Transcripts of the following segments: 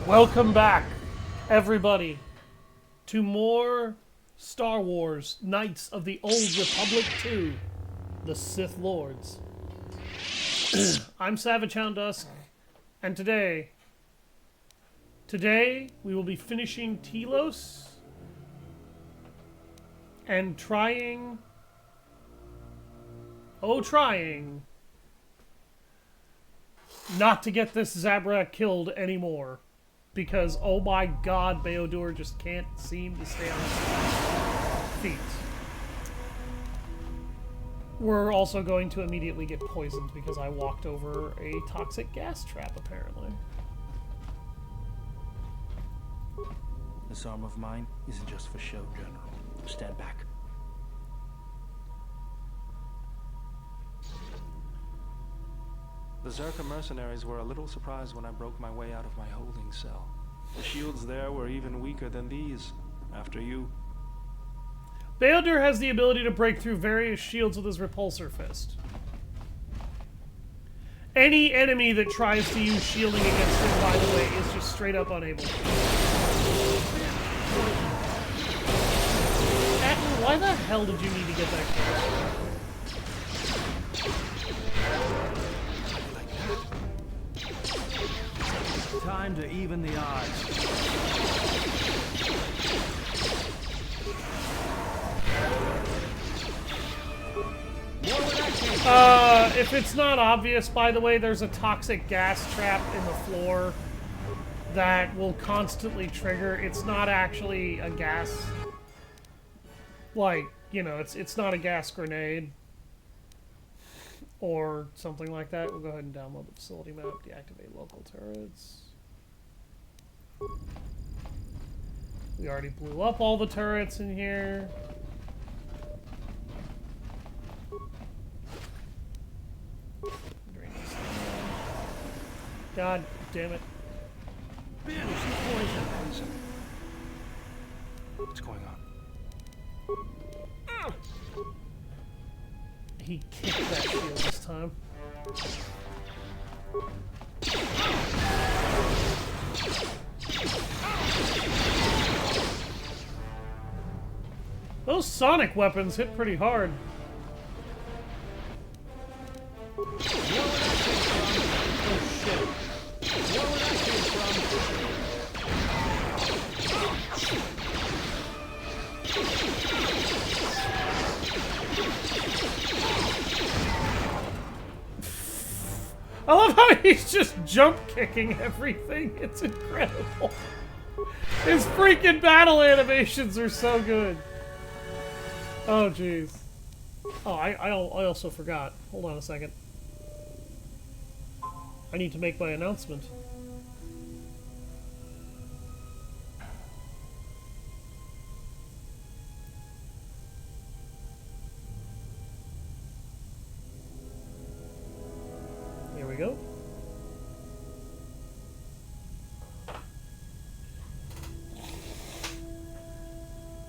Welcome back, everybody, to more Star Wars Knights of the Old Republic 2, the Sith Lords. I'm Savage Hound Dusk, and today we will be finishing Telos and trying not to get this Zabrak killed anymore. Because, oh my god, Beodur just can't seem to stay on his feet. We're also going to immediately get poisoned because I walked over a toxic gas trap, apparently. This arm of mine isn't just for show, General. Stand back. The Zerka mercenaries were a little surprised when I broke my way out of my holding cell. The shields there were even weaker than these, after you. Beodur has the ability to break through various shields with his repulsor fist. Any enemy that tries to use shielding against him, by the way, is just straight up unable. Atton, why the hell did you need to get that kill? Time to even the odds. If it's not obvious, by the way, there's a toxic gas trap in the floor that will constantly trigger. It's not actually a gas, like, you know, it's not a gas grenade or something like that. We'll go ahead and download the facility map, deactivate local turrets. We already blew up all the turrets in here. God damn it. What's going on? He kicked that shield this time. Those sonic weapons hit pretty hard. Oh shit. I love how he's just jump kicking everything. It's incredible. His freaking battle animations are so good. Oh jeez. Oh, I also forgot. Hold on a second. I need to make my announcement. Here we go.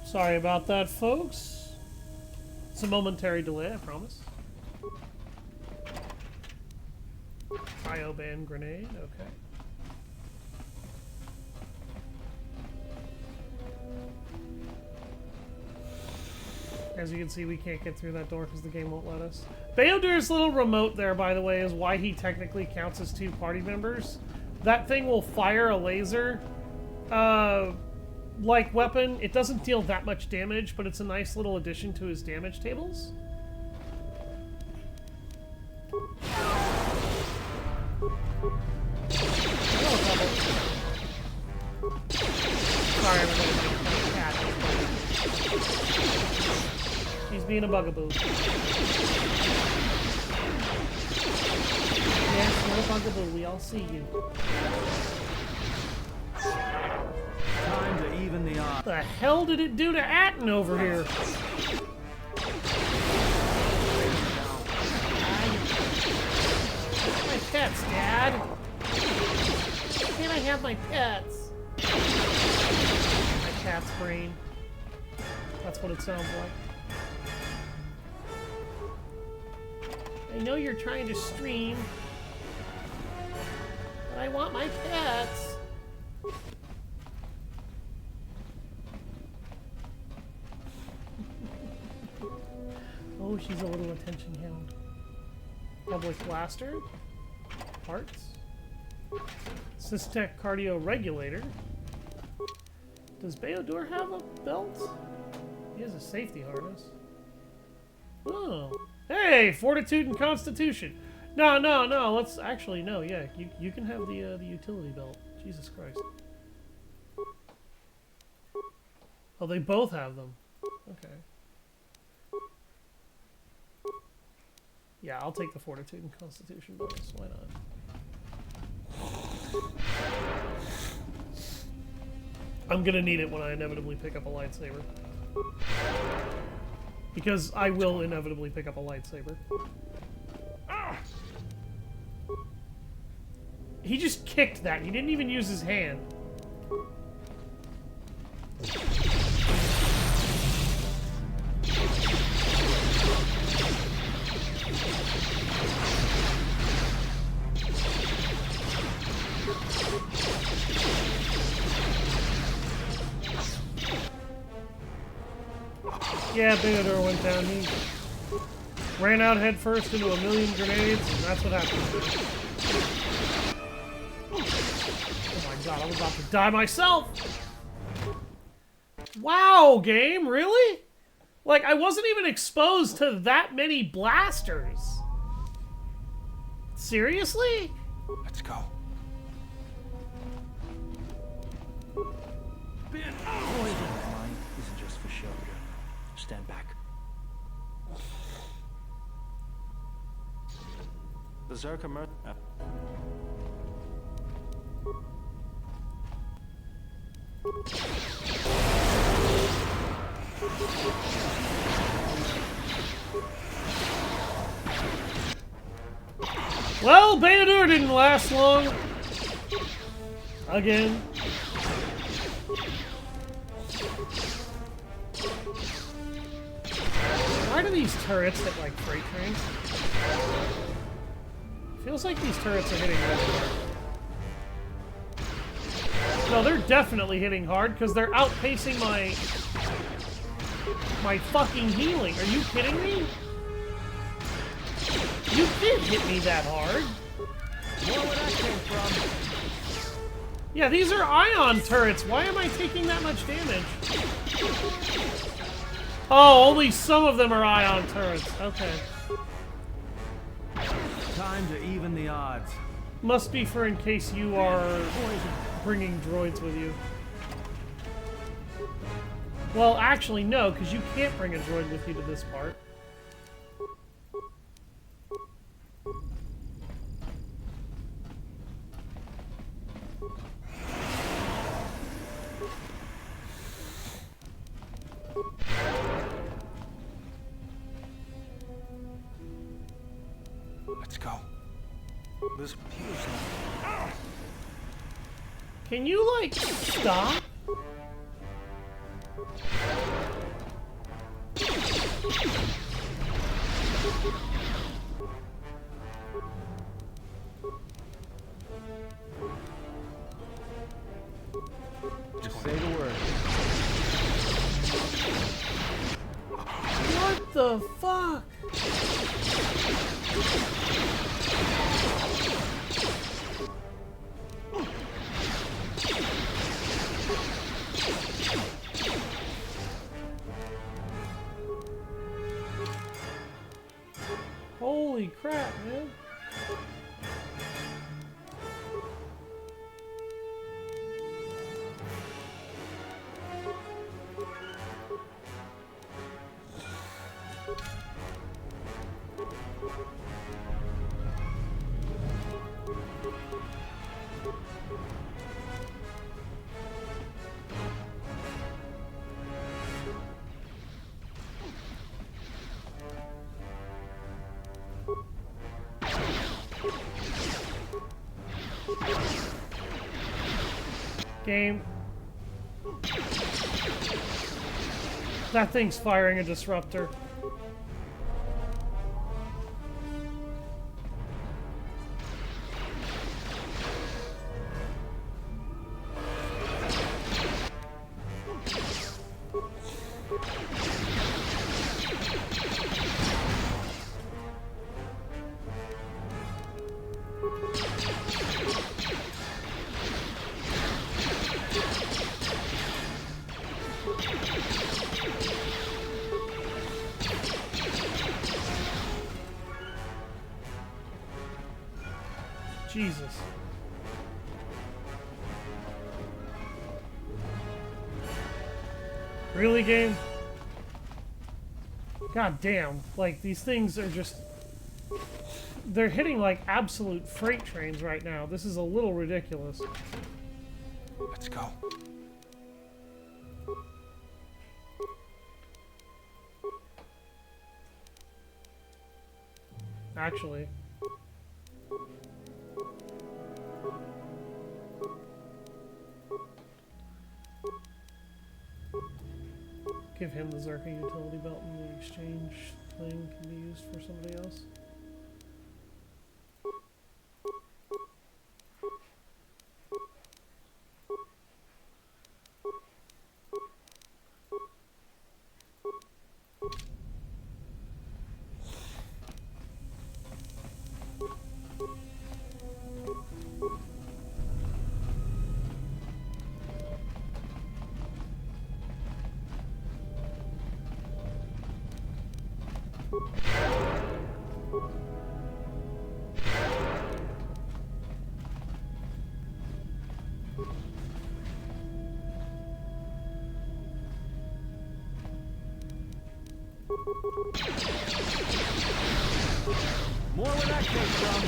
Sorry about that, folks. It's a momentary delay, I promise. Cryoban grenade, okay. As you can see, we can't get through that door because the game won't let us. Beodur's little remote there, by the way, is why he technically counts as two party members. That thing will fire a laser, like weapon. It doesn't deal that much damage, but it's a nice little addition to his damage tables. Sorry, everybody, my cat. He's being a bugaboo. Yes, you're a bugaboo. We all see you. Time to even the odds. What the hell did it do to Atton over here? My pets, Dad. Why can't I have my pets? My cat's brain. That's what it sounds like. I know you're trying to stream, but I want my pets. Oh, she's a little attention hound. Public blaster. Parts. Systech cardio regulator. Does Beodor have a belt? He has a safety harness. Oh. Hey! Fortitude and Constitution! No, no, no, let's actually, no, yeah. You can have the utility belt. Jesus Christ. Oh, they both have them. Okay. Yeah, I'll take the Fortitude and Constitution bonus. Why not? I'm gonna need it when I inevitably pick up a lightsaber. Because I will inevitably pick up a lightsaber. He just kicked that. He didn't even use his hand. Yeah, Beodor went down. He ran out head first into a million grenades, and that's what happened. Oh my god, I'm about to die myself! Wow, game? Really? Like, I wasn't even exposed to that many blasters. Seriously? Let's go. Ben! Mine isn't just for show. Stand back. Berserker Mer... Well, Beodor didn't last long. Again. Why do these turrets hit like freight trains? Feels like these turrets are hitting really hard. No, they're definitely hitting hard because they're outpacing my fucking healing. Are you kidding me? You did hit me that hard. Where would that came from? Yeah, these are ion turrets. Why am I taking that much damage? Oh, only some of them are ion turrets. Okay. Time to even the odds. Must be for in case you are bringing droids with you. Well, actually, no, because you can't bring a droid with you to this part. Let's go. This Can you, like, stop? just say the word. What the fuck? Holy crap, man. Game. That thing's firing a disruptor. Jesus. Really, game? God damn. Like, these things are just... They're hitting, like, absolute freight trains right now. This is a little ridiculous. Let's go. Actually. Give him the Zerka utility belt and the exchange thing can be used for somebody else. More where that came from.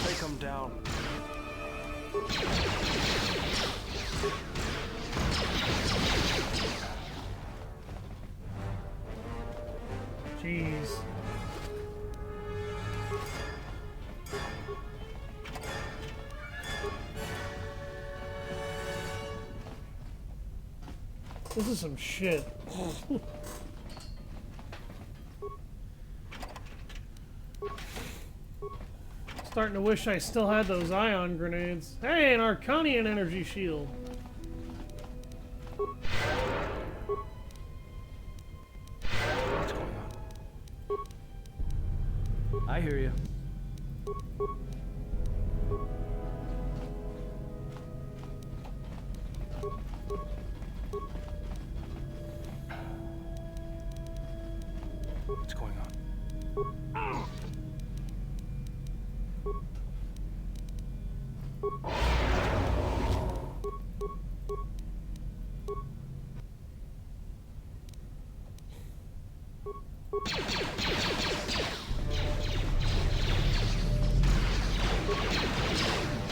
Take him down. Jeez. This is some shit. Starting to wish I still had those ion grenades. Hey, an Arcanian energy shield. What's going on? I hear you. What's going on?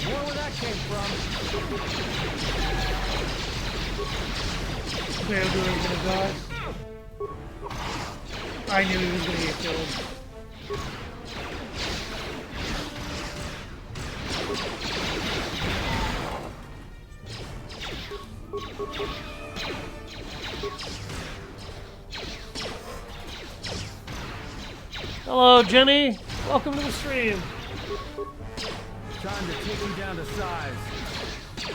More where that came from. Bandor was gonna die. I knew he was gonna get killed. Hello, Jenny. Welcome to the stream. Time to take him down to size.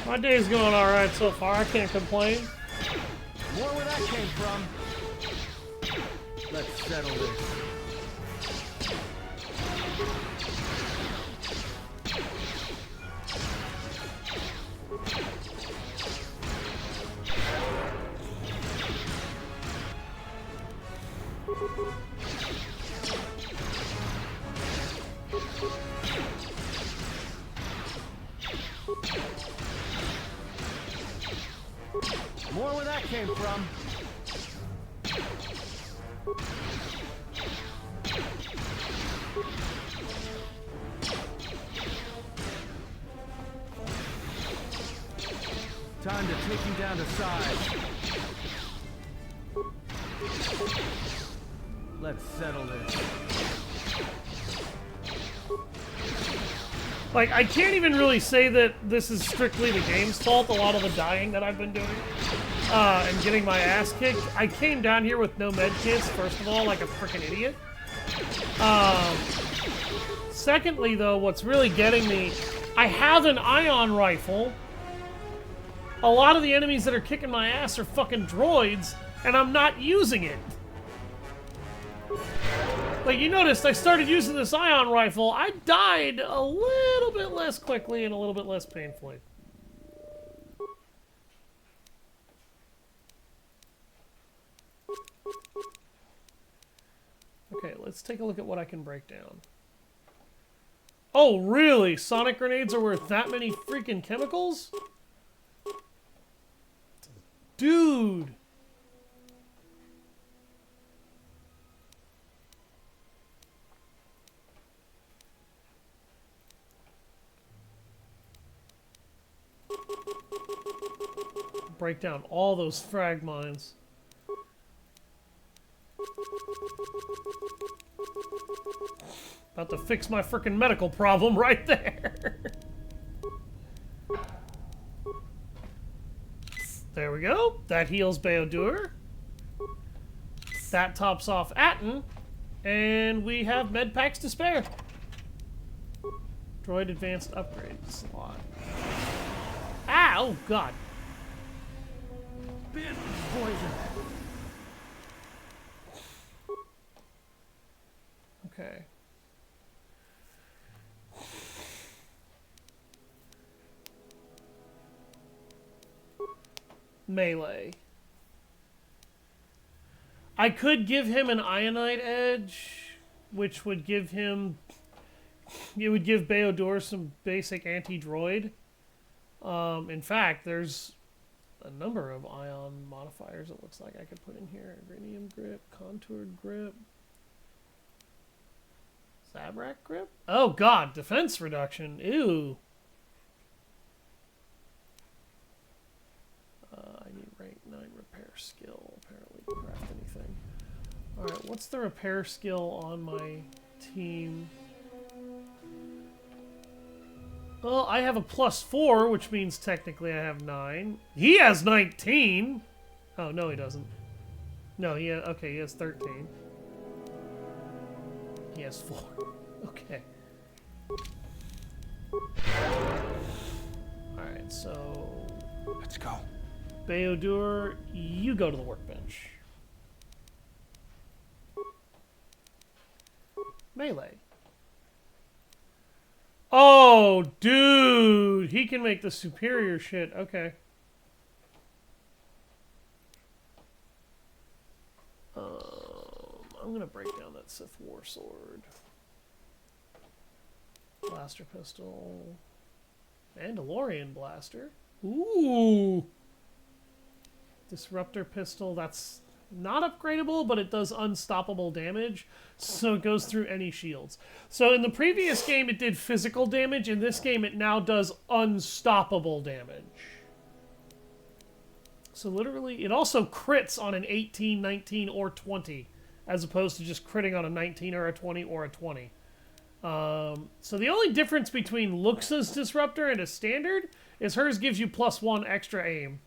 My day's going all right so far. I can't complain. More where that came from. Let's settle this. More where that came from. Time to take him down to size. Let's settle this. Like, I can't even really say that this is strictly the game's fault, a lot of the dying that I've been doing, and getting my ass kicked. I came down here with no med kits, first of all, like a freaking idiot. Secondly, though, what's really getting me, I have an ion rifle, a lot of the enemies that are kicking my ass are fucking droids, and I'm not using it. Like, you noticed I started using this ion rifle. I died a little bit less quickly and a little bit less painfully. Okay, let's take a look at what I can break down. Oh, really? Sonic grenades are worth that many freaking chemicals? Dude! Break down all those frag mines. About to fix my frickin' medical problem right there. There we go. That heals Beodur. That tops off Atten. And we have med packs to spare. Droid advanced upgrade slot. Ah, oh god. Bin poison. Okay. Melee. I could give him an Ionite Edge, which would give him... It would give Beodur some basic anti-droid. In fact, there's a number of ion modifiers it looks like I could put in here. Iridium grip, contoured grip, Zabrak grip? Oh god, defense reduction. Ew. I need rank 9 repair skill, apparently, to craft anything. Alright, what's the repair skill on my team? Well, I have a +4, which means technically I have 9. He has 19! Oh, no he doesn't. No, he has, okay, he has 13. He has 4. Okay. Alright, so... Let's go. Beodur, you go to the workbench. Melee. Oh, dude! He can make the superior shit. Okay. I'm gonna break down that Sith War Sword. Blaster pistol. Mandalorian blaster. Ooh! Disruptor pistol. That's not upgradable, but it does unstoppable damage, so it goes through any shields. So in the previous game it did physical damage, in this game it now does unstoppable damage. So literally, it also crits on an 18, 19, or 20, as opposed to just critting on a 19 or a 20 or a 20. So the only difference between Luxa's Disruptor and a standard is hers gives you +1 extra aim.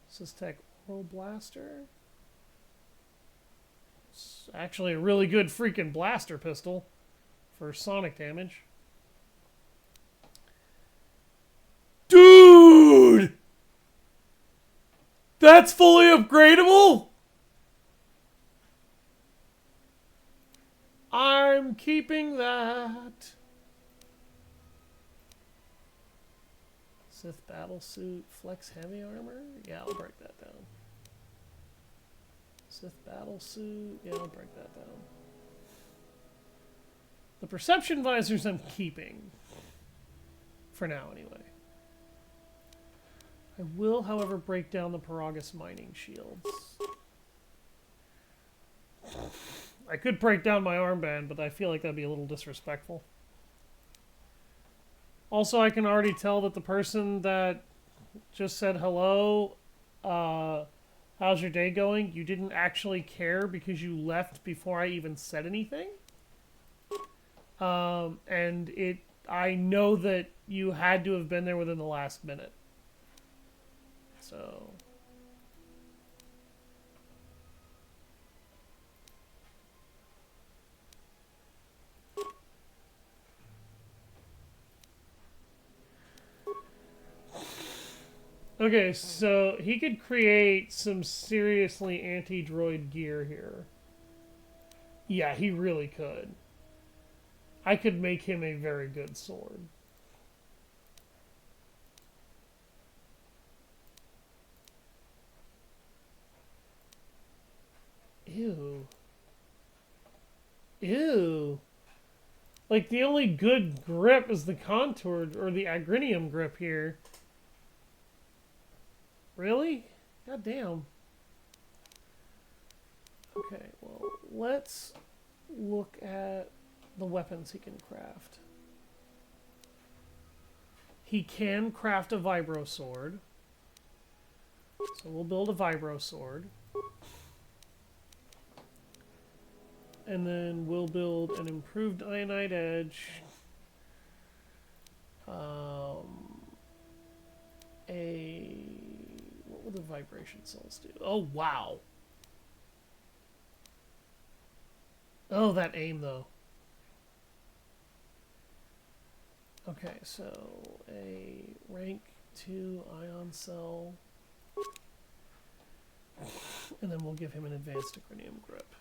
Systech Oral Blaster. It's actually a really good freaking blaster pistol for sonic damage. Dude! That's fully upgradable? I'm keeping that. Sith Battlesuit, Flex Heavy Armor? Yeah, I'll break that down. Sith Battlesuit, yeah, I'll break that down. The Perception Visors I'm keeping. For now, anyway. I will, however, break down the Paragus Mining Shields. I could break down my armband, but I feel like that'd be a little disrespectful. Also, I can already tell that the person that just said hello, how's your day going? You didn't actually care because you left before I even said anything. And I know that you had to have been there within the last minute. So... Okay, so he could create some seriously anti-droid gear here. Yeah, he really could. I could make him a very good sword. Ew. Ew. Like, the only good grip is the contoured, or the agrinium grip here. Really? God damn. Okay, well, let's look at the weapons he can craft. He can craft a vibro sword. So we'll build a vibro sword. And then we'll build an improved ionite edge. What would the vibration cells do? Oh, wow. Oh, that aim, though. Okay, so a rank 2 ion cell. And then we'll give him an advanced agrinium grip.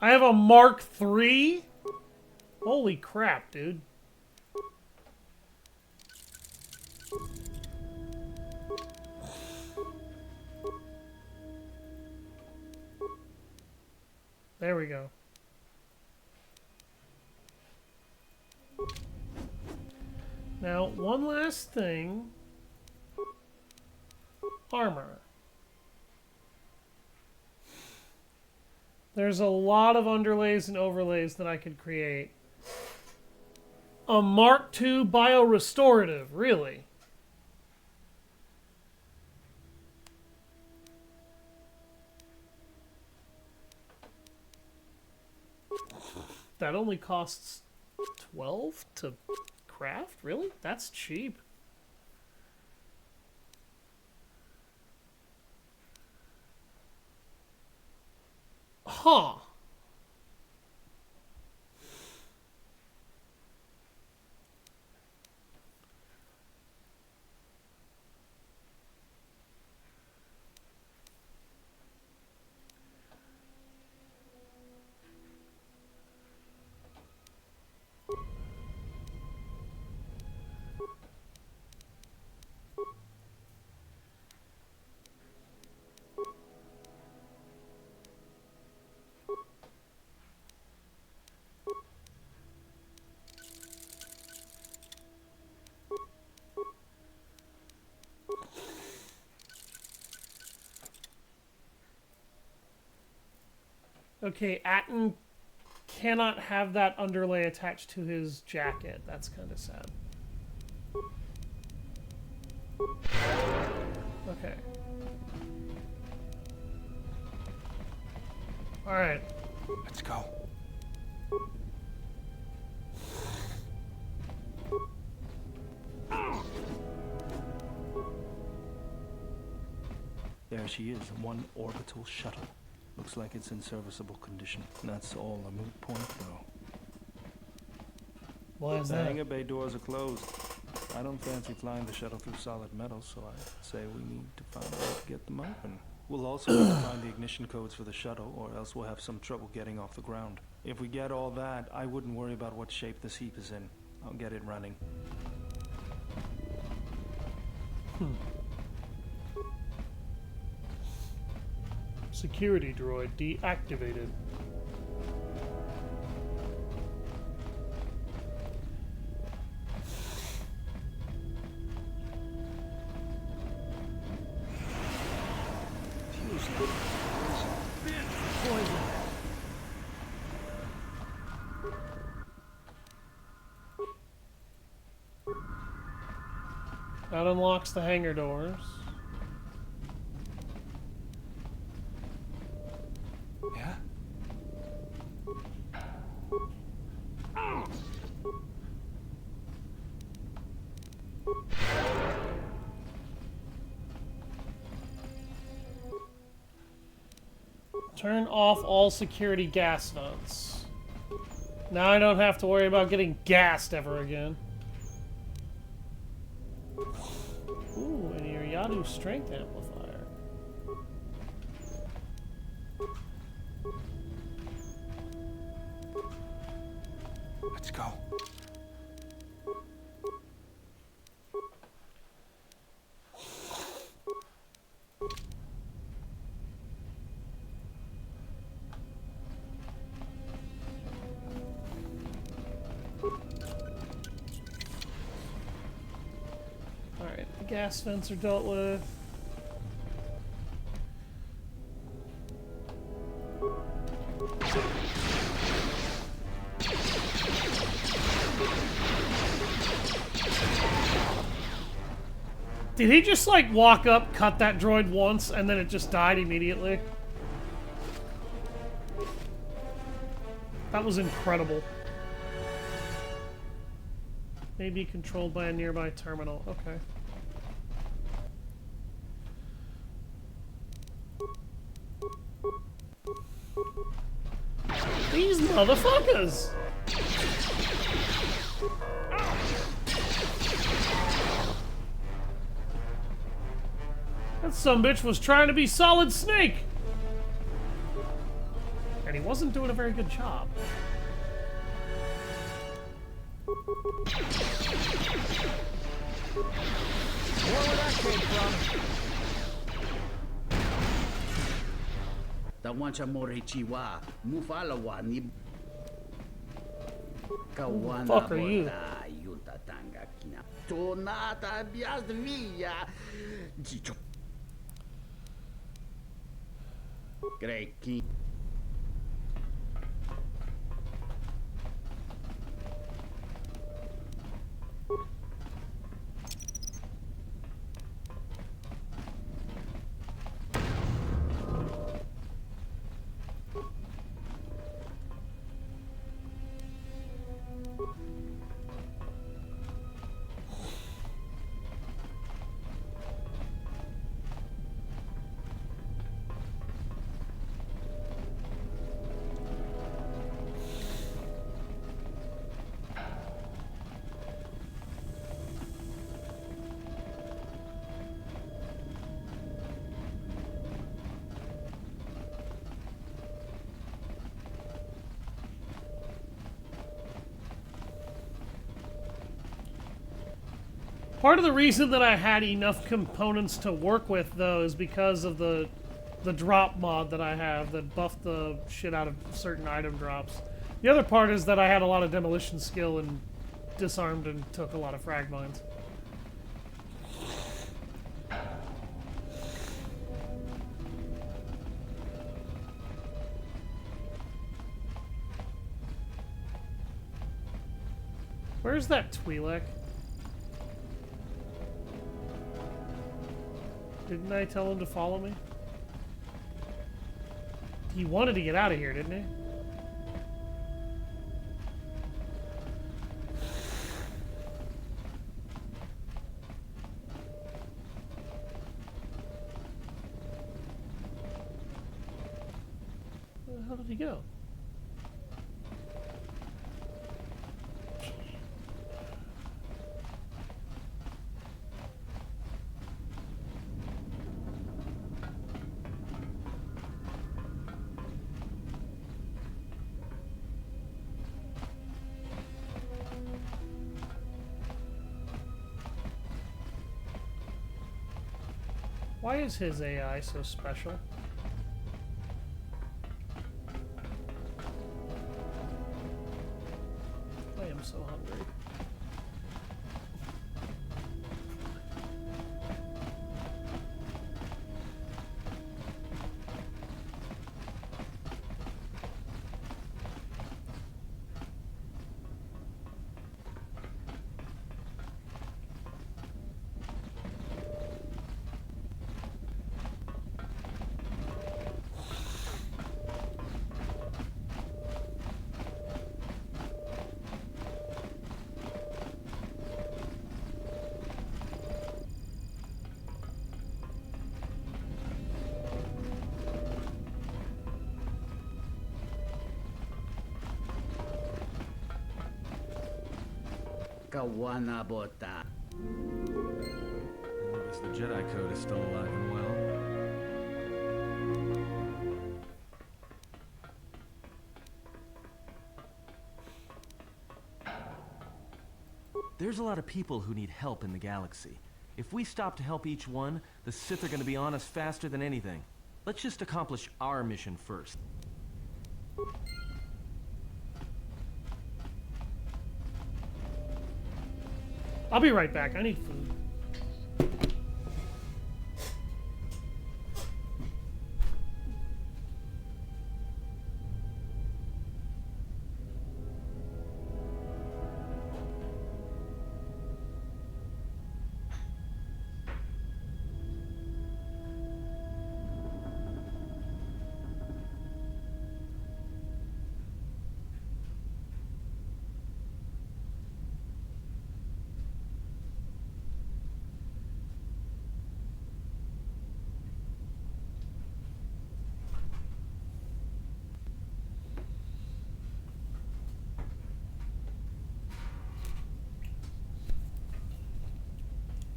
I have a Mark III? Holy crap, dude. There we go. Now, one last thing. Armor. There's a lot of underlays and overlays that I could create. A Mark II biorestorative, really? That only costs 12 to craft? Really? That's cheap. Huh. Okay, Atten cannot have that underlay attached to his jacket. That's kind of sad. Okay. Alright. Let's go. There she is, one orbital shuttle. Looks like it's in serviceable condition. That's all a moot point, though. Why is The that? hangar bay doors are closed. I don't fancy flying the shuttle through solid metal, so I say we need to find a way to get them open. We'll also have to find the ignition codes for the shuttle, or else we'll have some trouble getting off the ground. If we get all that, I wouldn't worry about what shape this heap is in. I'll get it running. Security droid deactivated. That unlocks the hangar doors. Yeah? Turn off all security gas vents. Now I don't have to worry about getting gassed ever again. Ooh, and your Yadu strength amplifier. Let's go. Alright, the gas vents are dealt with. Did he just, like, walk up, cut that droid once, and then it just died immediately? That was incredible. Maybe controlled by a nearby terminal. Okay. These motherfuckers! That sumbitch was trying to be Solid Snake! And he wasn't doing a very good job. More where that came from. Tawancha Morichiwa, Mufalawa, Kawana fuck are you? Bota, Yuta Tanga Kina, Tonata Biasvilla, Chicho. Greki. Part of the reason that I had enough components to work with, though, is because of the drop mod that I have that buffed the shit out of certain item drops. The other part is that I had a lot of demolition skill and disarmed and took a lot of frag mines. Where's that Twi'lek? Didn't I tell him to follow me? He wanted to get out of here, didn't he? Where the hell did he go? Why is his AI so special? I am so hungry. Kawana bota. I guess the Jedi Code is still alive and well. There's a lot of people who need help in the galaxy. If we stop to help each one, the Sith are gonna be on us faster than anything. Let's just accomplish our mission first. I'll be right back. I need food.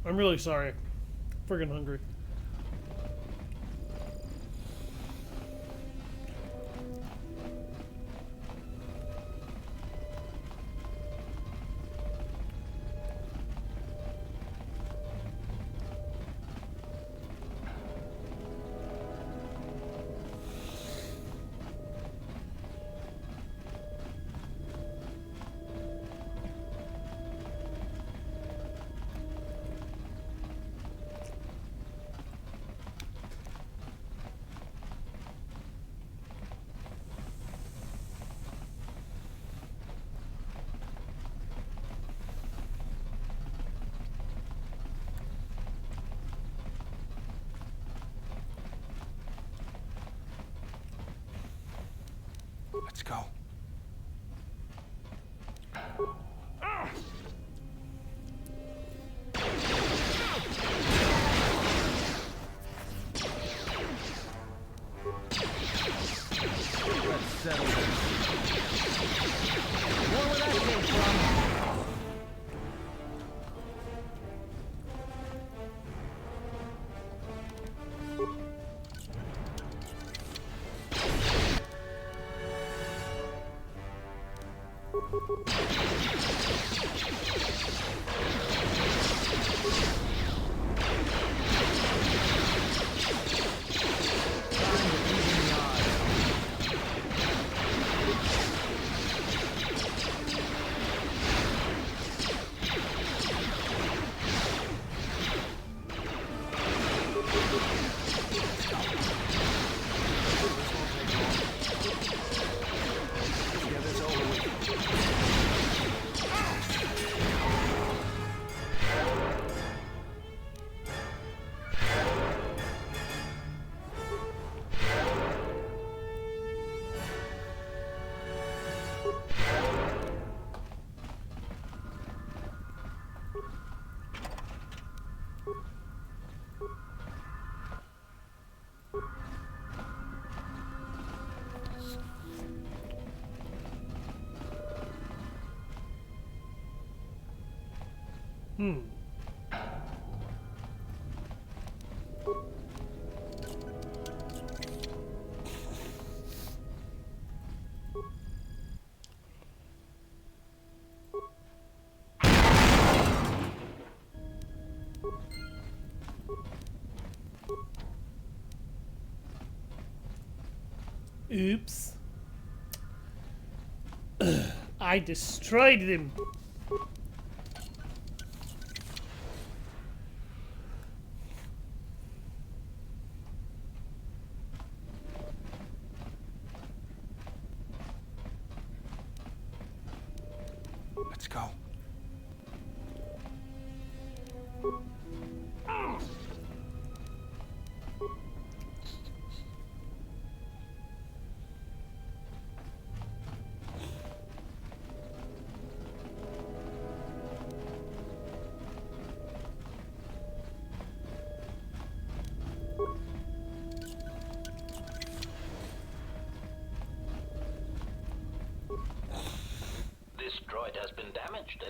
I'm really sorry. Friggin' hungry. Let's go. Let's settle this. More where that came from. Oops. I destroyed them. Let's go. This droid has been damaged,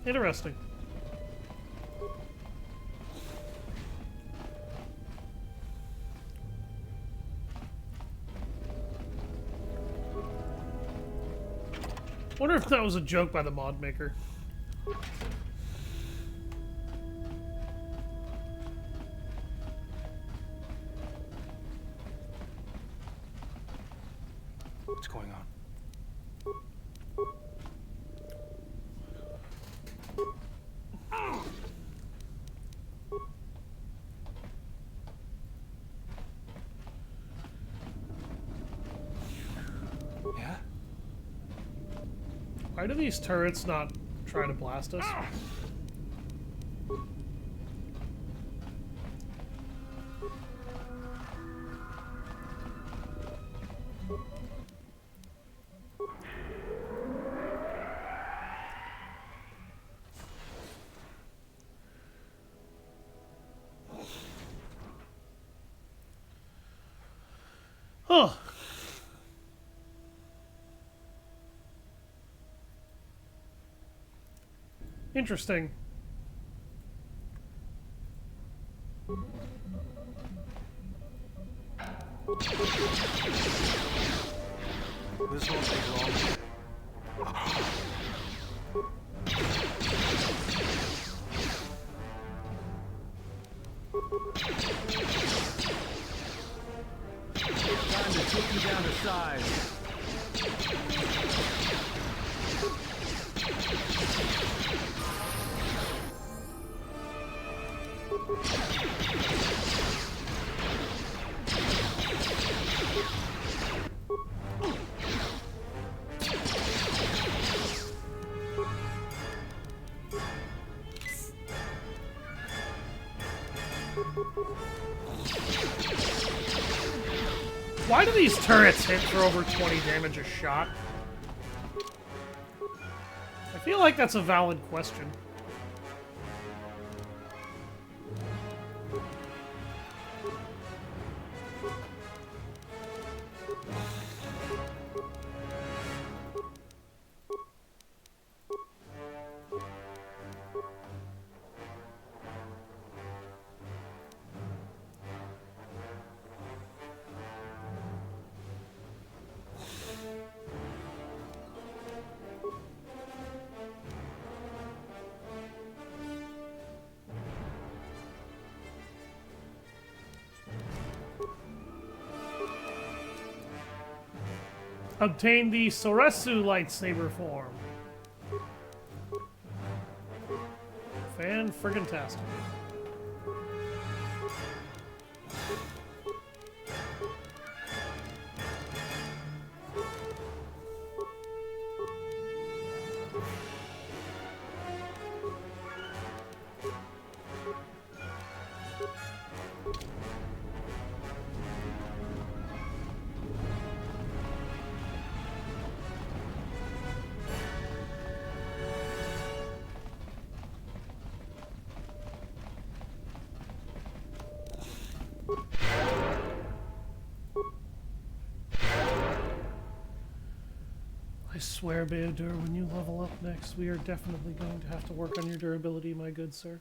Interesting. Wonder if that was a joke by the mod maker. What's going on? Yeah? Why do these turrets not try to blast us? Huh. Interesting. This won't take long. Time to take you down to size. Why do these turrets hit for over 20 damage a shot? I feel like that's a valid question. Obtain the Soresu lightsaber form. Fan-friggin-tastic. I swear, Beodur, when you level up next, we are definitely going to have to work on your durability, my good sir.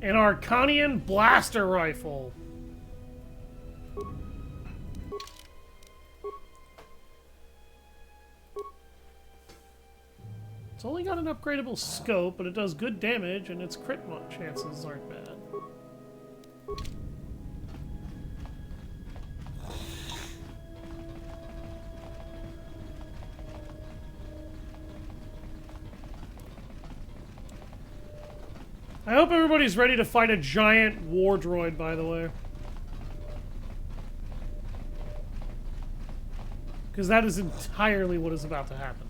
An Arcanian blaster rifle. It's only got an upgradable scope, but it does good damage, and its crit chances aren't bad. I hope everybody's ready to fight a giant war droid, by the way. Because that is entirely what is about to happen.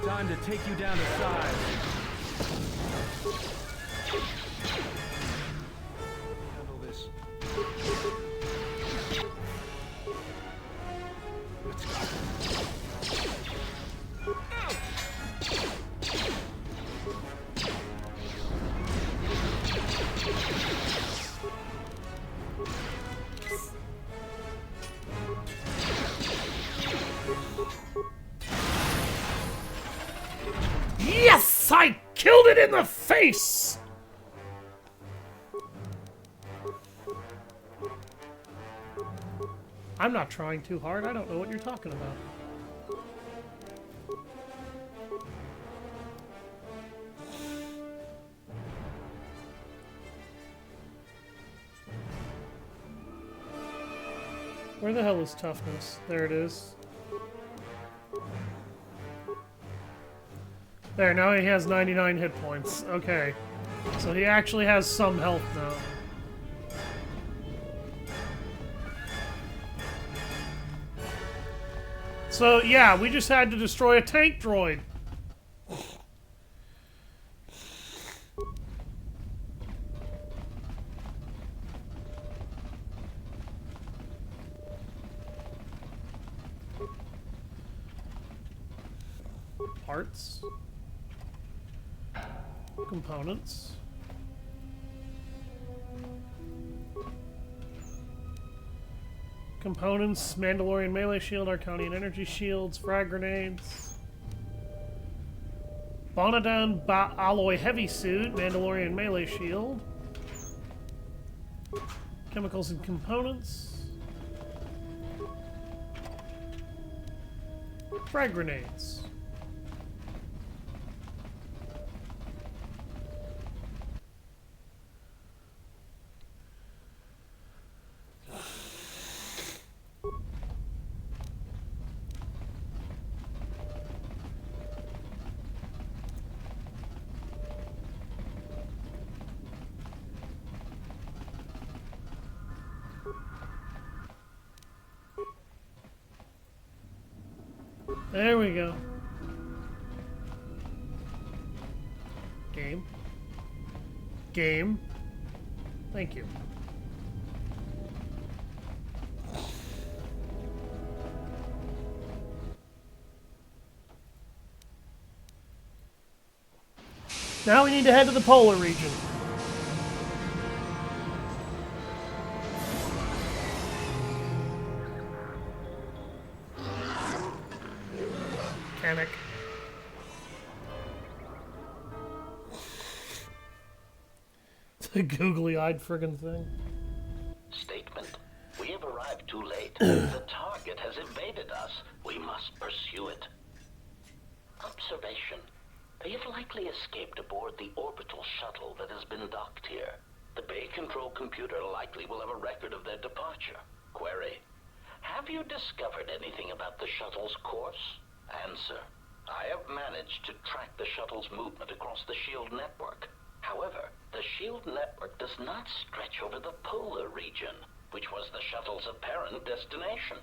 Time to take you down to size. Handle this. Yes! I killed it in the face! I'm not trying too hard. I don't know what you're talking about. Where the hell is toughness? There it is. There, now he has 99 hit points. Okay. So he actually has some health now. So, yeah, we just had to destroy a tank droid. Parts. Components. Components, Mandalorian melee shield, Arcanian energy shields, frag grenades. Bonadan alloy heavy suit, Mandalorian melee shield. Chemicals and components. Frag grenades. There we go. Game. Game. Thank you. Now we need to head to the polar region. Mechanic. The googly-eyed friggin' thing. Statement. We have arrived too late. The target has evaded us. We must pursue it. Observation. They have likely escaped aboard the orbital shuttle that has been docked here. The bay control computer likely will have a record of their departure. Query. Have you discovered anything about the shuttle's course? Answer. I have managed to track the shuttle's movement across the SHIELD network. However, the SHIELD network does not stretch over the polar region, which was the shuttle's apparent destination.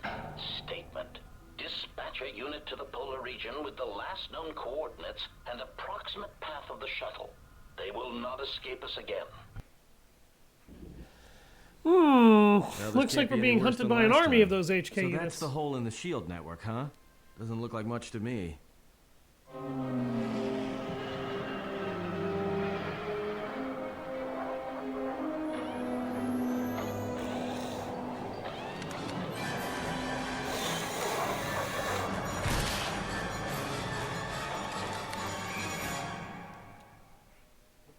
Statement. Dispatch a unit to the polar region with the last known coordinates and approximate path of the shuttle. They will not escape us again. this Looks can't like we're be any being worse hunted than by an last army time. of those HK So units. that's the hole in the shield network, huh? Doesn't look like much to me.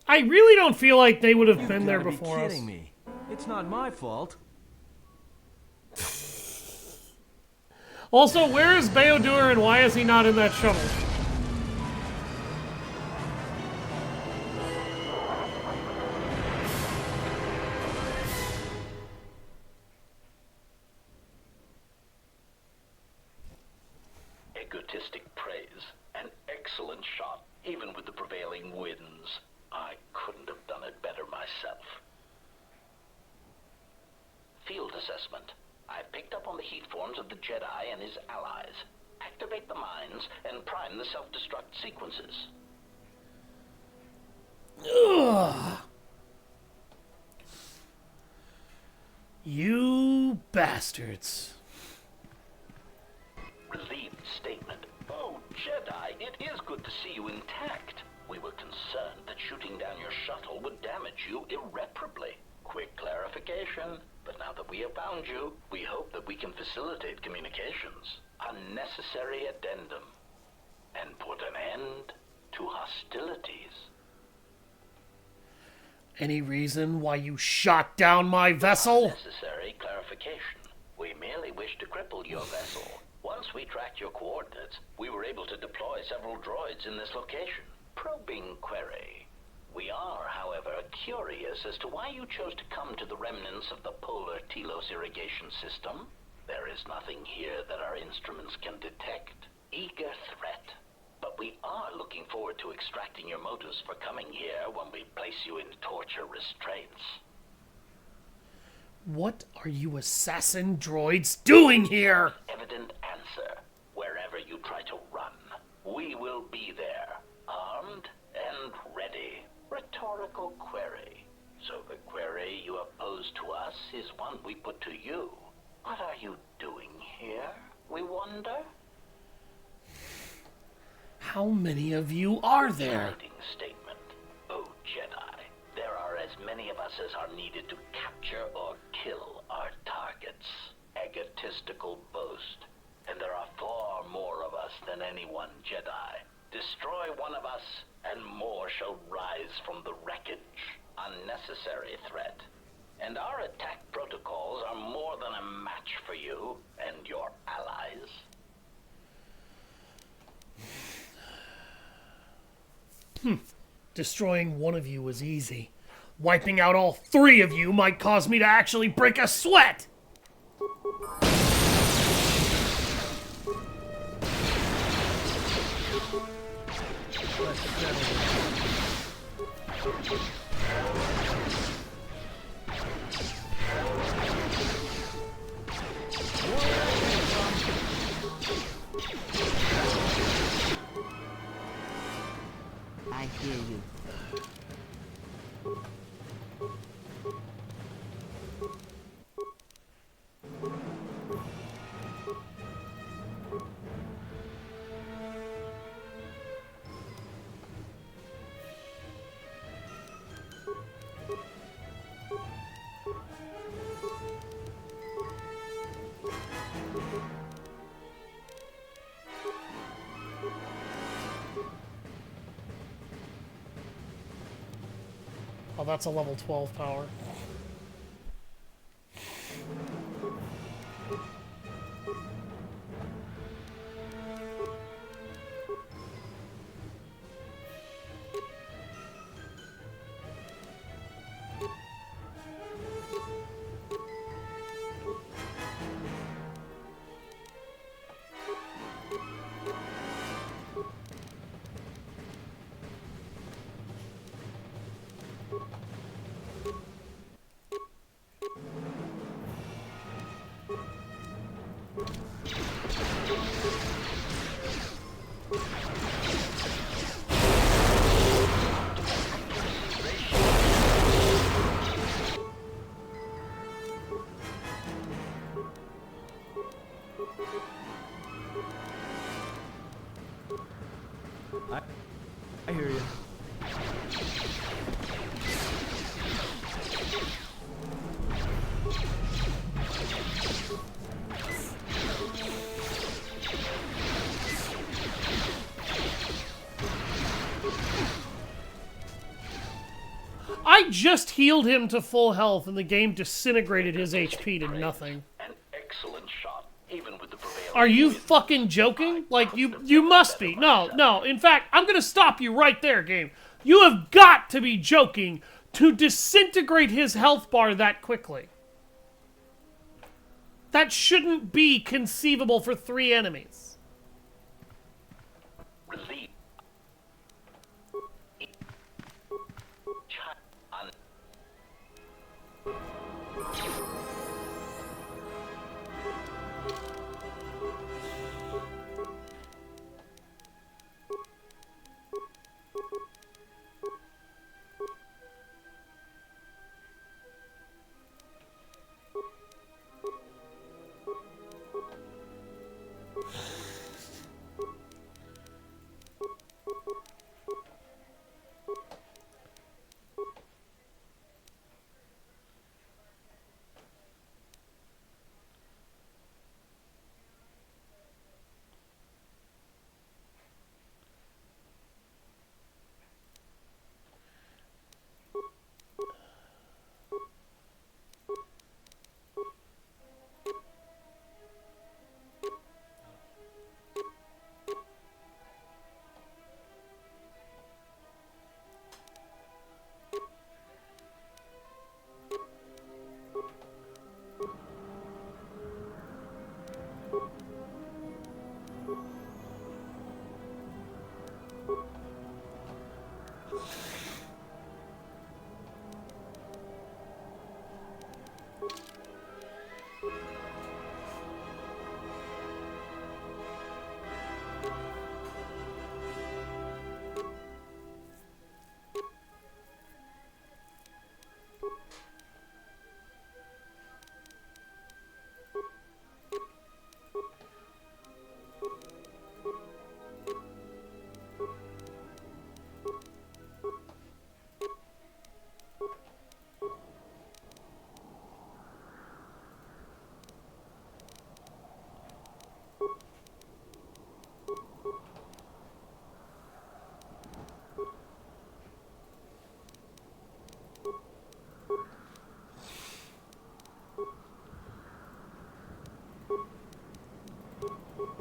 I really don't feel like they would have been there Gotta before be us. kidding me. It's not my fault. Also, where is Beodur and why is he not in that shuttle? Egotistic praise. An excellent shot, even with the prevailing winds. I couldn't have done it better myself. Field assessment. I've picked up on the heat forms of the Jedi and his allies. Activate the mines and prime the self-destruct sequences. Ugh. You bastards. Relieved statement. Oh, Jedi, it is good to see you intact. We were concerned that shooting down your shuttle would damage you irreparably. Quick clarification. But now that we have found you, we hope that we can facilitate communications. Unnecessary addendum. And put an end to hostilities. Any reason why you shot down my vessel? Necessary clarification. We merely wish to cripple your vessel. Once we tracked your coordinates, we were able to deploy several droids in this location. Probing query. We are, however, curious as to why you chose to come to the remnants of the polar Telos irrigation system. There is nothing here that our instruments can detect. Eager threat. But we are looking forward to extracting your motives for coming here when we place you in torture restraints. What are you assassin droids doing here? Evident answer. Wherever you try to run, we will be there, armed and ready. Rhetorical query. So the query you have posed to us is one we put to you. What are you doing here, we wonder? How many of you are there? Guiding statement. Oh, Jedi. There are as many of us as are needed to capture or kill our targets. Egotistical boast. And there are far more of us than any one Jedi. Destroy one of us, and more shall rise from the wreckage. Unnecessary threat. And our attack protocols are more than a match for you and your allies. Destroying one of you was easy. Wiping out all three of you might cause me to actually break a sweat! I hear you. Oh, that's a level 12 power. I hear you. I just healed him to full health and the game disintegrated his HP to nothing. An excellent shot, even with the prevailing. Are you fucking joking? Like, you must be. No. In fact, I'm gonna stop you right there, game. You have got to be joking to disintegrate his health bar that quickly. That shouldn't be conceivable for 3 enemies. Relief.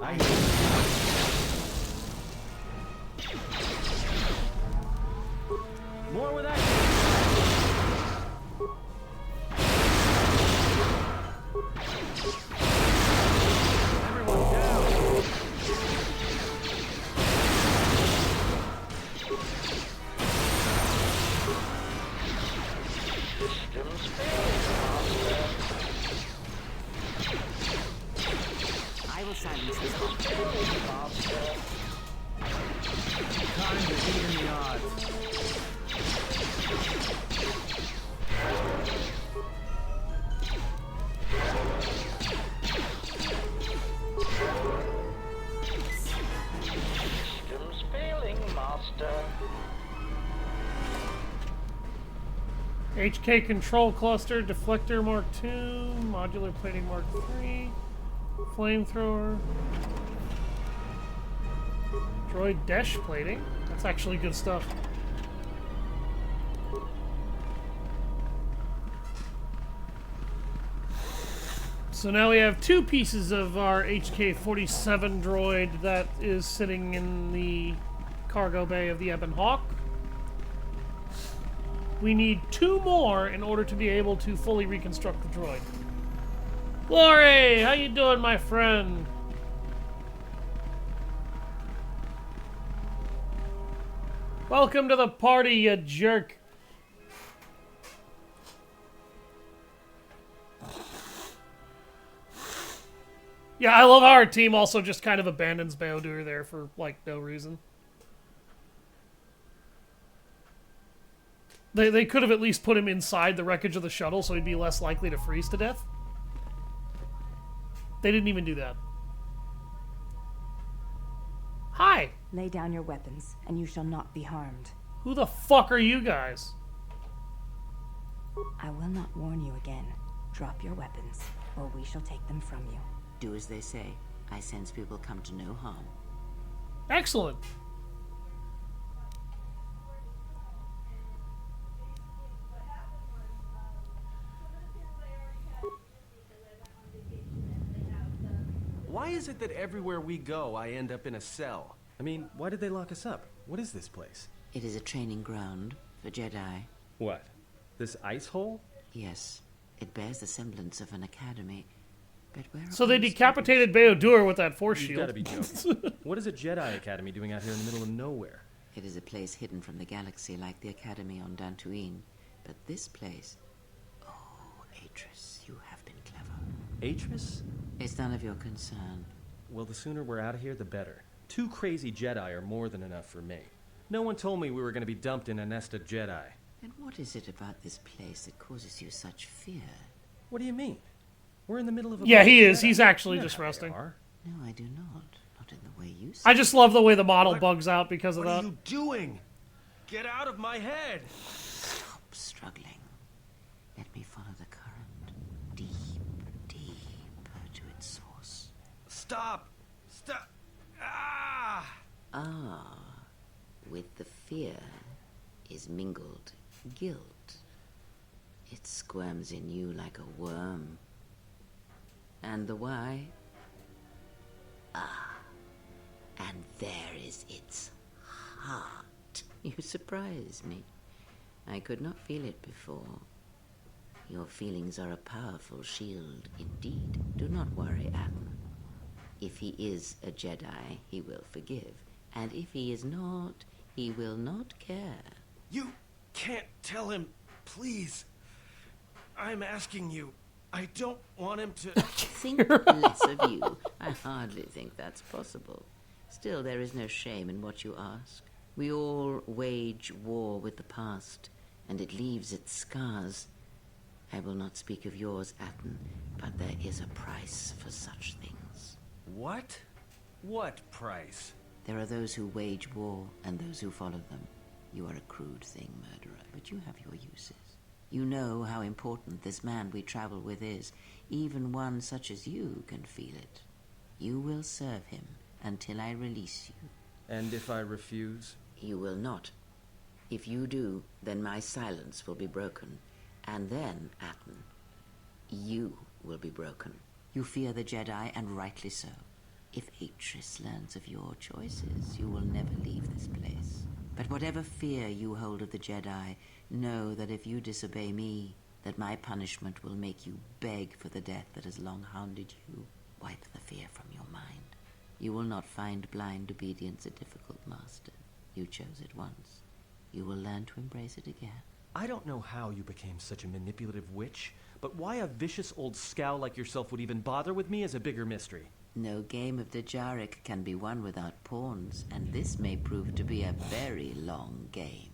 I hear you. More with that. Everyone down. Systems failure. I will silence this one. Time to even the odds. Systems failing, Master. HK Control Cluster, Deflector Mark II, Modular Plating Mark III, Flamethrower, Droid Desh Plating. That's actually good stuff. So now we have 2 pieces of our HK-47 droid that is sitting in the cargo bay of the Ebon Hawk. We need 2 more in order to be able to fully reconstruct the droid. Glory! How you doing, my friend? Welcome to the party, you jerk. Yeah, I love how our team also just kind of abandons Baodur there for, like, no reason. They could have at least put him inside the wreckage of the shuttle so he'd be less likely to freeze to death. They didn't even do that. Hi, Lay down your weapons, and you shall not be harmed. Who the fuck are you guys? I will not warn you again. Drop your weapons, or we shall take them from you. Do as they say. I sense we will come to no harm. Excellent. Why is it that everywhere we go, I end up in a cell? I mean, why did they lock us up? What is this place? It is a training ground for Jedi. What? This ice hole? Yes, it bears the semblance of an academy. But where So are they all the decapitated Beodur with that force You've shield. gotta be joking. What is a Jedi Academy doing out here in the middle of nowhere? students? It is a place hidden from the galaxy like the academy on Dantooine. But this place... Oh, Atris, you have been clever. Atris? It's none of your concern. Well, the sooner we're out of here, the better. 2 crazy Jedi are more than enough for me. No one told me we were gonna be dumped in a nest of Jedi. And what is it about this place that causes you such fear? What do you mean? We're in the middle of a... Yeah, bunch he of is. Jedi. He's actually You know just how they resting. are. No, I do not. Not in the way you say. I just love the way the model bugs out because of What are that. you doing? Get out of my head! Stop struggling. Let me follow the current. Deep, deeper to its source. Stop! Stop! Ah! Ah, with the fear is mingled guilt. It squirms in you like a worm. And the why? Ah, and there is its heart. You surprise me. I could not feel it before. Your feelings are a powerful shield indeed. Do not worry, Atten. If he is a Jedi, he will forgive. And if he is not, he will not care. You can't tell him, please. I'm asking you. I don't want him to... Think less of you. I hardly think that's possible. Still, there is no shame in what you ask. We all wage war with the past, and it leaves its scars. I will not speak of yours, Atten, but there is a price for such things. What? What price? There are those who wage war and those who follow them. You are a crude thing, murderer, but you have your uses. You know how important this man we travel with is. Even one such as you can feel it. You will serve him until I release you. And if I refuse? You will not. If you do, then my silence will be broken. And then, Atten, you will be broken. You fear the Jedi, and rightly so. If Atris learns of your choices, you will never leave this place. But whatever fear you hold of the Jedi, know that if you disobey me, that my punishment will make you beg for the death that has long hounded you. Wipe the fear from your mind. You will not find blind obedience a difficult master. You chose it once. You will learn to embrace it again. I don't know how you became such a manipulative witch, but why a vicious old scowl like yourself would even bother with me is a bigger mystery. No game of the Jarek can be won without pawns, and this may prove to be a very long game.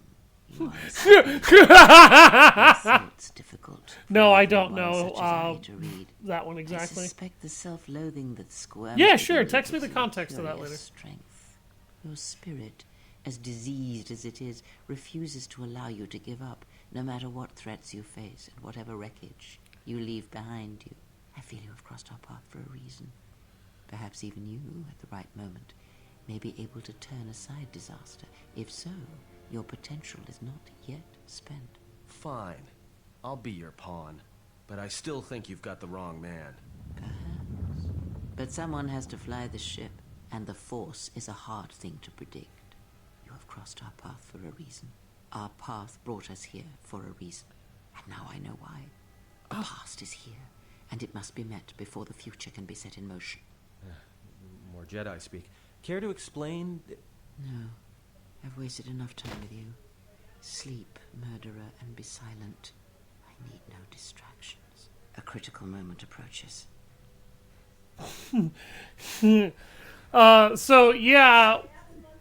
You are so it's difficult. No, I for don't one know such as I to read. that one exactly. I suspect the self-loathing that squirms. Yeah, within sure. you Text me the gives you a context of that curious later. Strength. Your spirit, as diseased as it is, refuses to allow you to give up, no matter what threats you face and whatever wreckage you leave behind you. I feel you have crossed our path for a reason. Perhaps even you, at the right moment, may be able to turn aside disaster. If so, your potential is not yet spent. Fine. I'll be your pawn. But I still think you've got the wrong man. Perhaps. But someone has to fly the ship, and the Force is a hard thing to predict. You have crossed our path for a reason. Our path brought us here for a reason. And now I know why. The past is here, and it must be met before the future can be set in motion. More Jedi speak. Care to explain? No. I've wasted enough time with you. Sleep, murderer, and be silent. I need no distractions. A critical moment approaches. So yeah,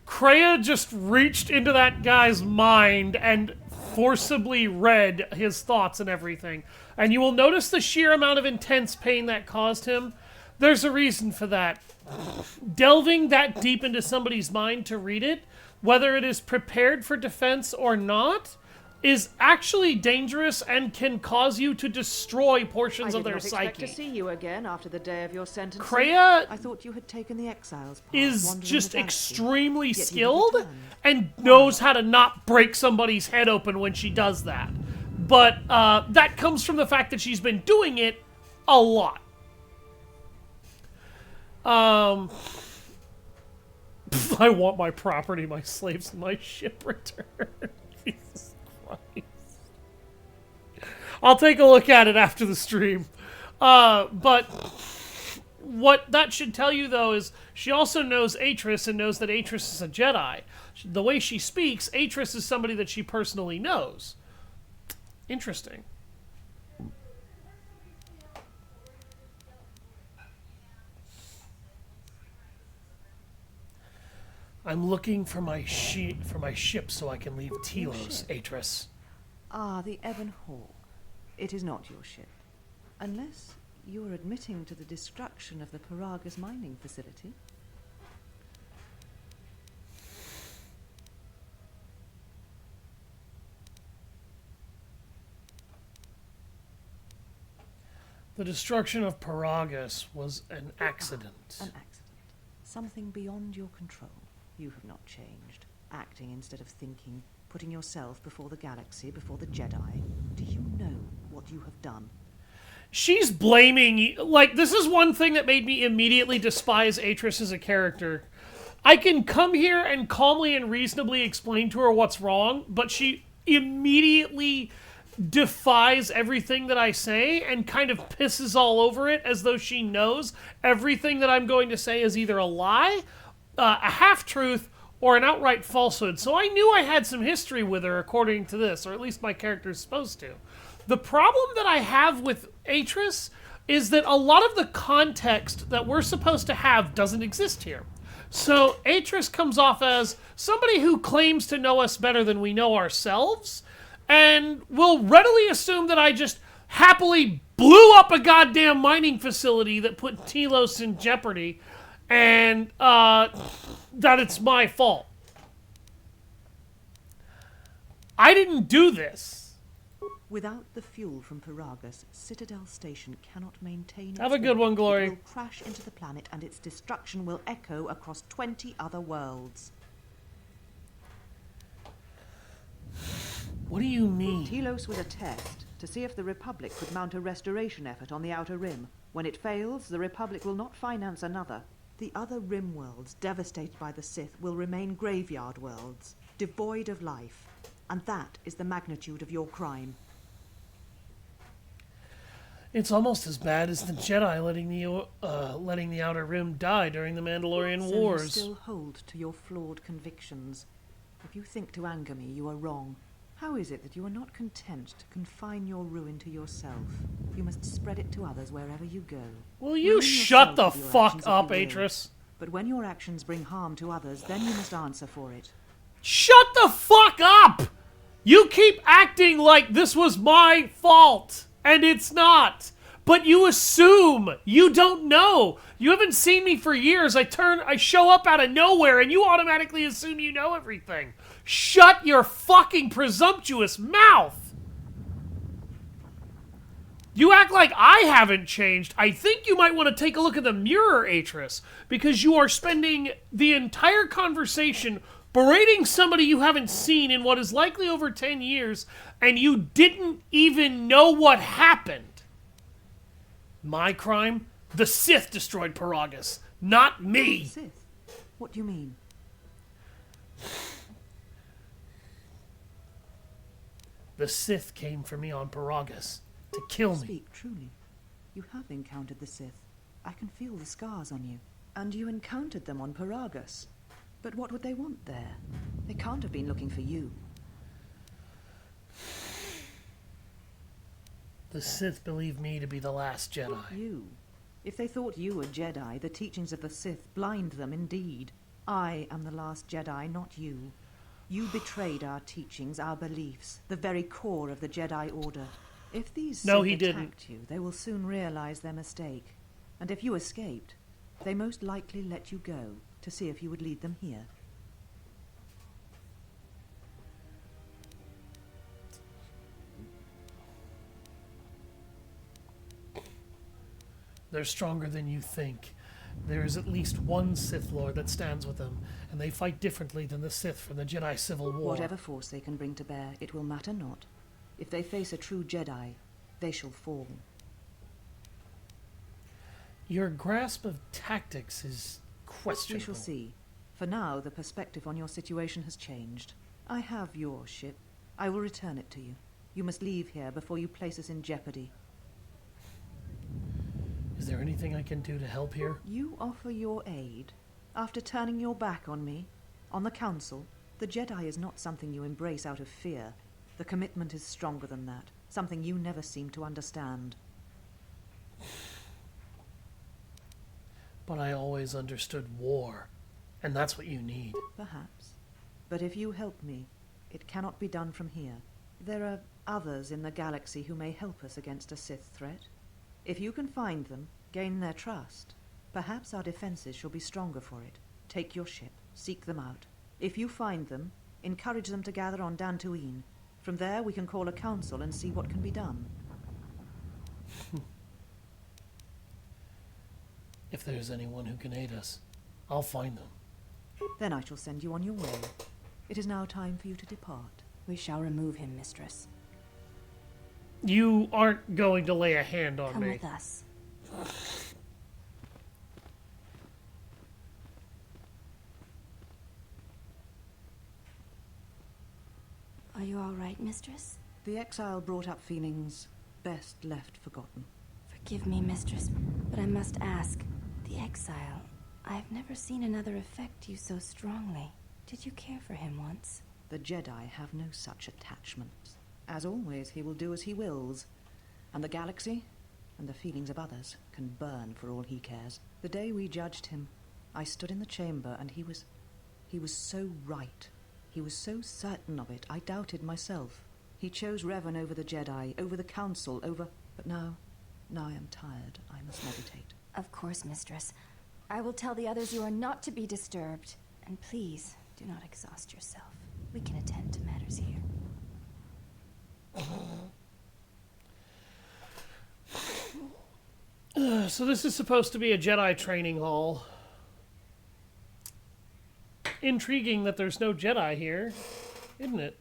Kreia just reached into that guy's mind and forcibly read his thoughts and everything. And you will notice the sheer amount of intense pain that caused him. there's a reason for that. Delving that deep into somebody's mind to read it, whether it is prepared for defense or not, is actually dangerous and can cause you to destroy portions of their psyche. I did not expect to see you again after the day of your sentencing. Kreia I thought you had taken the exiles path, is wandering just the galaxy. extremely Yet you skilled returned. and knows how to not break somebody's head open when she does that. But that comes from the fact that she's been doing it a lot. I want my property, my slaves, and my ship returned. Jesus Christ. I'll take a look at it after the stream. But what that should tell you, though, is she also knows Atris and knows that Atris is a Jedi. The way she speaks, Atris is somebody that she personally knows. Interesting. I'm looking for my ship so I can leave Telos, Atris. Ah, the Ebon Hawk. It is not your ship. Unless you are admitting to the destruction of the Paragas mining facility. The destruction of Paragas was an accident. An accident. Something beyond your control. You have not changed. Acting instead of thinking. Putting yourself before the galaxy, before the Jedi. Do you know what you have done? She's blaming... Like, this is one thing that made me immediately despise Atris as a character. I can come here and calmly and reasonably explain to her what's wrong, but she immediately defies everything that I say and kind of pisses all over it as though she knows everything that I'm going to say is either a lie, a half-truth, or an outright falsehood. So I knew I had some history with her, according to this, or at least my character's supposed to. The problem that I have with Atris is that a lot of the context that we're supposed to have doesn't exist here. So Atris comes off as somebody who claims to know us better than we know ourselves, and will readily assume that I just happily blew up a goddamn mining facility that put Telos in jeopardy, and that it's my fault. I didn't do this. Without the fuel from Paragas, Citadel Station cannot maintain its Have a good one, Glory. It will crash into the planet and its destruction will echo across 20 other worlds. What do you mean? Telos was a test to see if the Republic could mount a restoration effort on the Outer Rim. When it fails, the Republic will not finance another. The other Rim worlds, devastated by the Sith, will remain graveyard worlds, devoid of life. And that is the magnitude of your crime. It's almost as bad as the Jedi letting the Outer Rim die during the Mandalorian So Wars. you still hold to your flawed convictions. If you think to anger me, you are wrong. How is it that you are not content to confine your ruin to yourself? You must spread it to others wherever you go. Will you Ruin shut the yourself with your fuck actions if up, you will. Atris? But when your actions bring harm to others, then you must answer for it. Shut the fuck up! You keep acting like this was my fault, and it's not. But you assume. You don't know. You haven't seen me for years. I show up out of nowhere, and you automatically assume you know everything. Shut your fucking presumptuous mouth! You act like I haven't changed. I think you might want to take a look at the mirror, Atris, because you are spending the entire conversation berating somebody you haven't seen in what is likely over 10 years, and you didn't even know what happened. My crime? The Sith destroyed Paragas, not me. Sith? What do you mean? The Sith came for me on Paragas to kill me. Speak truly. You have encountered the Sith. I can feel the scars on you. And you encountered them on Paragas. But what would they want there? They can't have been looking for you. The Sith believe me to be the last Jedi. You. If they thought you were Jedi, the teachings of the Sith blind them indeed. I am the last Jedi, not you. You betrayed our teachings, our beliefs, the very core of the Jedi Order. If these No, Sith he attacked didn't. you, they will soon realize their mistake. And if you escaped, they most likely let you go to see if you would lead them here. They're stronger than you think. There is at least one Sith Lord that stands with them, and they fight differently than the Sith from the Jedi Civil War. Whatever force they can bring to bear, it will matter not. If they face a true Jedi, they shall fall. Your grasp of tactics is questionable. We shall see. For now, the perspective on your situation has changed. I have your ship. I will return it to you. You must leave here before you place us in jeopardy. Is there anything I can do to help here? You offer your aid after turning your back on me, on the Council. The Jedi is not something you embrace out of fear. The commitment is stronger than that, something you never seem to understand. But I always understood war, and that's what you need. Perhaps. But if you help me, it cannot be done from here. There are others in the galaxy who may help us against a Sith threat. If you can find them, gain their trust, perhaps our defenses shall be stronger for it. Take your ship, seek them out. If you find them, encourage them to gather on Dantooine. From there we can call a council and see what can be done. If there's anyone who can aid us, I'll find them. Then I shall send you on your way. It is now time for you to depart. We shall remove him, mistress. You aren't going to lay a hand on Come me. with us. Are you all right, mistress? The exile brought up feelings best left forgotten. Forgive me, mistress, but I must ask. The exile, I've never seen another affect you so strongly. Did you care for him once? The Jedi have no such attachments. As always, he will do as he wills. And the galaxy, and the feelings of others, can burn for all he cares. The day we judged him, I stood in the chamber, and he was so right. He was so certain of it, I doubted myself. He chose Revan over the Jedi, over the Council, over... But now I am tired. I must meditate. Of course, mistress. I will tell the others you are not to be disturbed. And please, do not exhaust yourself. We can attend to matters here. So this is supposed to be a Jedi training hall. Intriguing that there's no Jedi here, isn't it?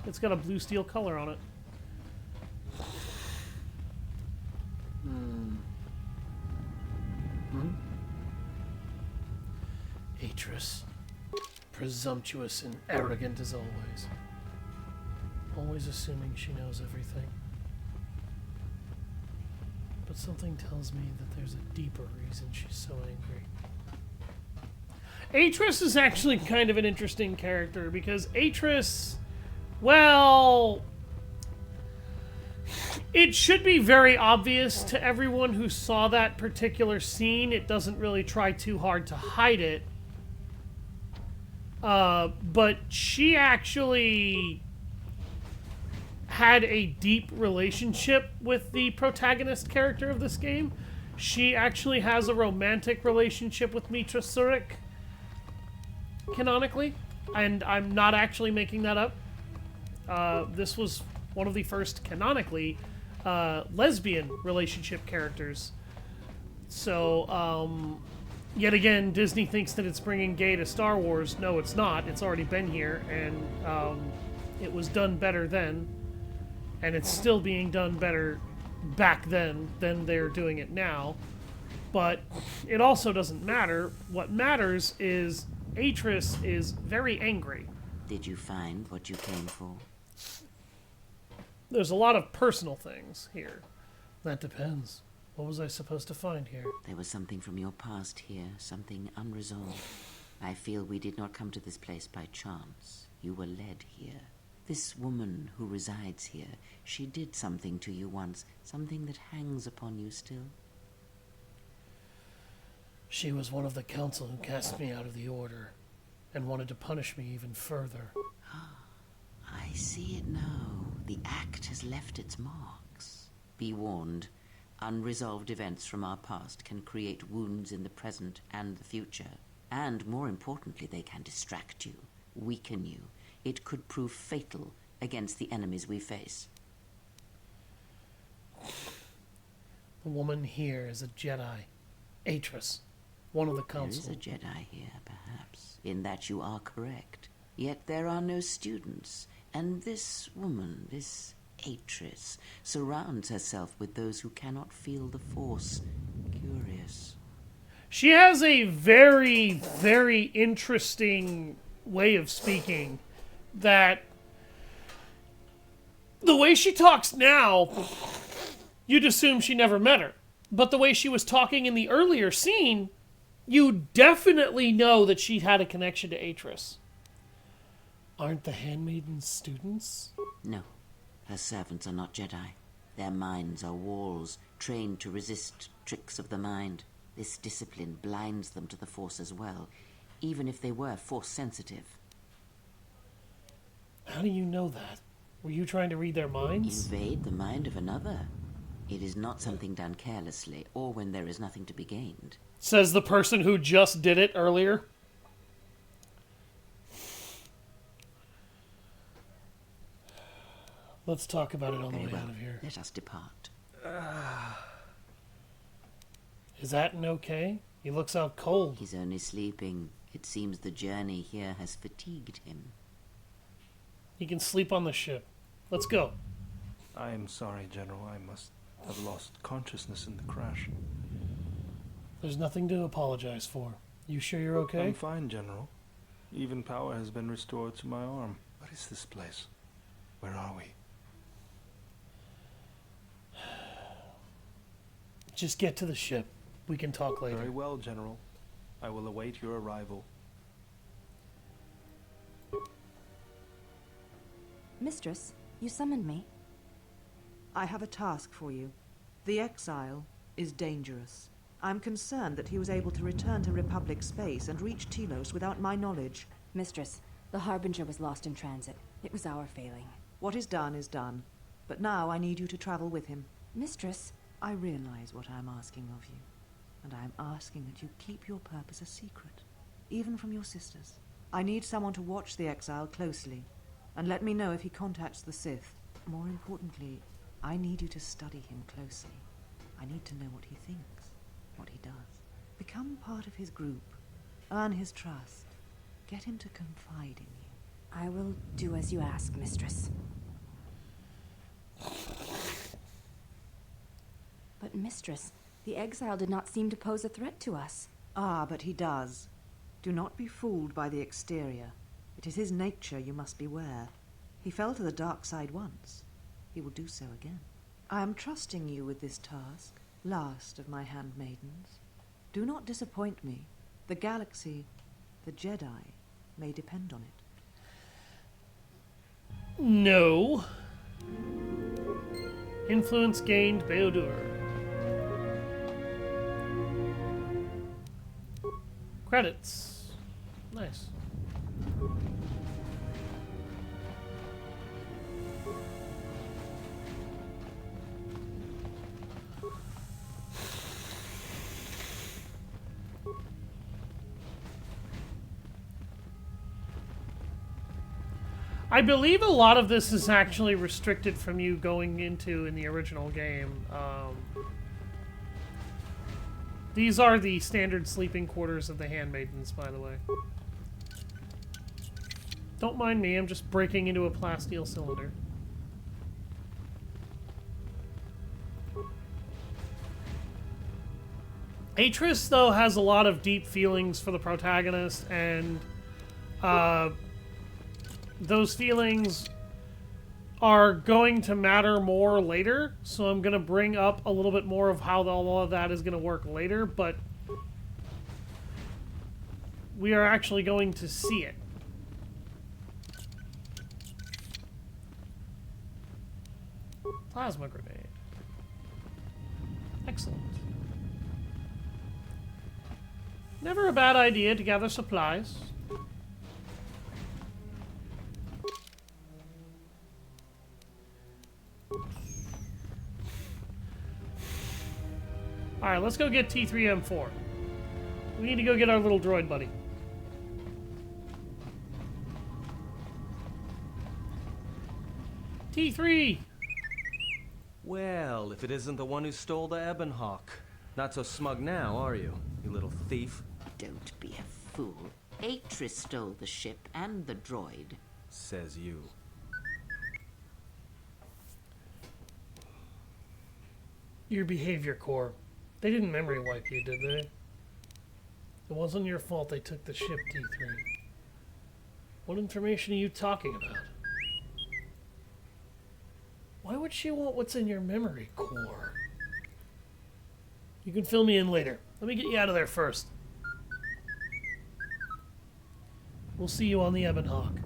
It's got a blue steel color on it. Atris. Presumptuous and arrogant as always. Always assuming she knows everything. But something tells me that there's a deeper reason she's so angry. Atris is actually kind of an interesting character because Atris, well, it should be very obvious to everyone who saw that particular scene. It doesn't really try too hard to hide it. But she actually had a deep relationship with the protagonist character of this game. She actually has a romantic relationship with Mitra Surik, canonically, and I'm not actually making that up. This was one of the first canonically lesbian relationship characters. So, yet again, Disney thinks that it's bringing gay to Star Wars. No, it's not. It's already been here, and it was done better then, and it's still being done better back then than they're doing it now. But it also doesn't matter. What matters is Atris is very angry. Did you find what you came for? There's a lot of personal things here. That depends. What was I supposed to find here? There was something from your past here, something unresolved. I feel we did not come to this place by chance. You were led here. This woman who resides here, she did something to you once, something that hangs upon you still. She was one of the council who cast me out of the order and wanted to punish me even further. I see it now. The act has left its marks. Be warned, unresolved events from our past can create wounds in the present and the future. And more importantly, they can distract you, weaken you. It could prove fatal against the enemies we face. The woman here is a Jedi. Atris, one of the council. There is a Jedi here, perhaps, in that you are correct. Yet there are no students, and this woman, this Atris, surrounds herself with those who cannot feel the Force. Curious. She has a very, very interesting way of speaking that the way she talks now, you'd assume she never met her. But the way she was talking in the earlier scene, you definitely know that she had a connection to Atris. Aren't the Handmaidens students? No, her servants are not Jedi. Their minds are walls, trained to resist tricks of the mind. This discipline blinds them to the Force as well, even if they were Force-sensitive. How do you know that? Were you trying to read their minds? Invade the mind of another. It is not something done carelessly, or when there is nothing to be gained. Says the person who just did it earlier. Let's talk about it on the way out of here. Let us depart. Is that okay? He looks out cold. He's only sleeping. It seems the journey here has fatigued him. He can sleep on the ship. Let's go. I am sorry, General. I must have lost consciousness in the crash. There's nothing to apologize for. You sure you're okay? I'm fine, General. Even power has been restored to my arm. What is this place? Where are we? Just get to the ship. We can talk later. Very well, General. I will await your arrival. Mistress, you summoned me. I have a task for you. The exile is dangerous. I'm concerned that he was able to return to Republic space and reach Telos without my knowledge. Mistress, the Harbinger was lost in transit. It was our failing. What is done is done. But now I need you to travel with him. Mistress, I realize what I'm asking of you. And I am asking that you keep your purpose a secret, even from your sisters. I need someone to watch the exile closely, and let me know if he contacts the Sith. More importantly, I need you to study him closely. I need to know what he thinks, what he does. Become part of his group. Earn his trust. Get him to confide in you. I will do as you ask, Mistress. But, Mistress, the exile did not seem to pose a threat to us. Ah, but he does. Do not be fooled by the exterior. It is his nature you must beware. He fell to the dark side once. He will do so again. I am trusting you with this task, last of my handmaidens. Do not disappoint me. The galaxy, the Jedi, may depend on it. No. Influence gained, Beodur. Credits. Nice. I believe a lot of this is actually restricted from you going into in the original game. These are the standard sleeping quarters of the Handmaidens, by the way. Don't mind me, I'm just breaking into a plasteel cylinder. Atris, though, has a lot of deep feelings for the protagonist, and those feelings are going to matter more later, so I'm going to bring up a little bit more of how all of that is going to work later, but we are actually going to see it. Plasma grenade. Excellent. Never a bad idea to gather supplies. Alright, let's go get T3M4. We need to go get our little droid buddy. T3! Well, if it isn't the one who stole the Ebonhawk. Not so smug now, are you, you little thief? Don't be a fool. Atris stole the ship and the droid. Says you. Your behavior, Core. They didn't memory wipe you, did they? It wasn't your fault they took the ship, T3. What information are you talking about? Why would she want what's in your memory, Core? You can fill me in later. Let me get you out of there first. We'll see you on the Ebonhawk.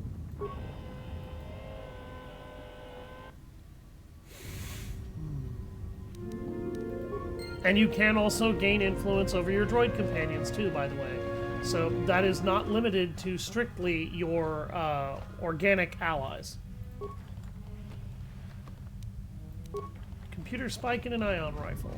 And you can also gain influence over your droid companions too, by the way. So that is not limited to strictly your organic allies. Computer spike and an ion rifle.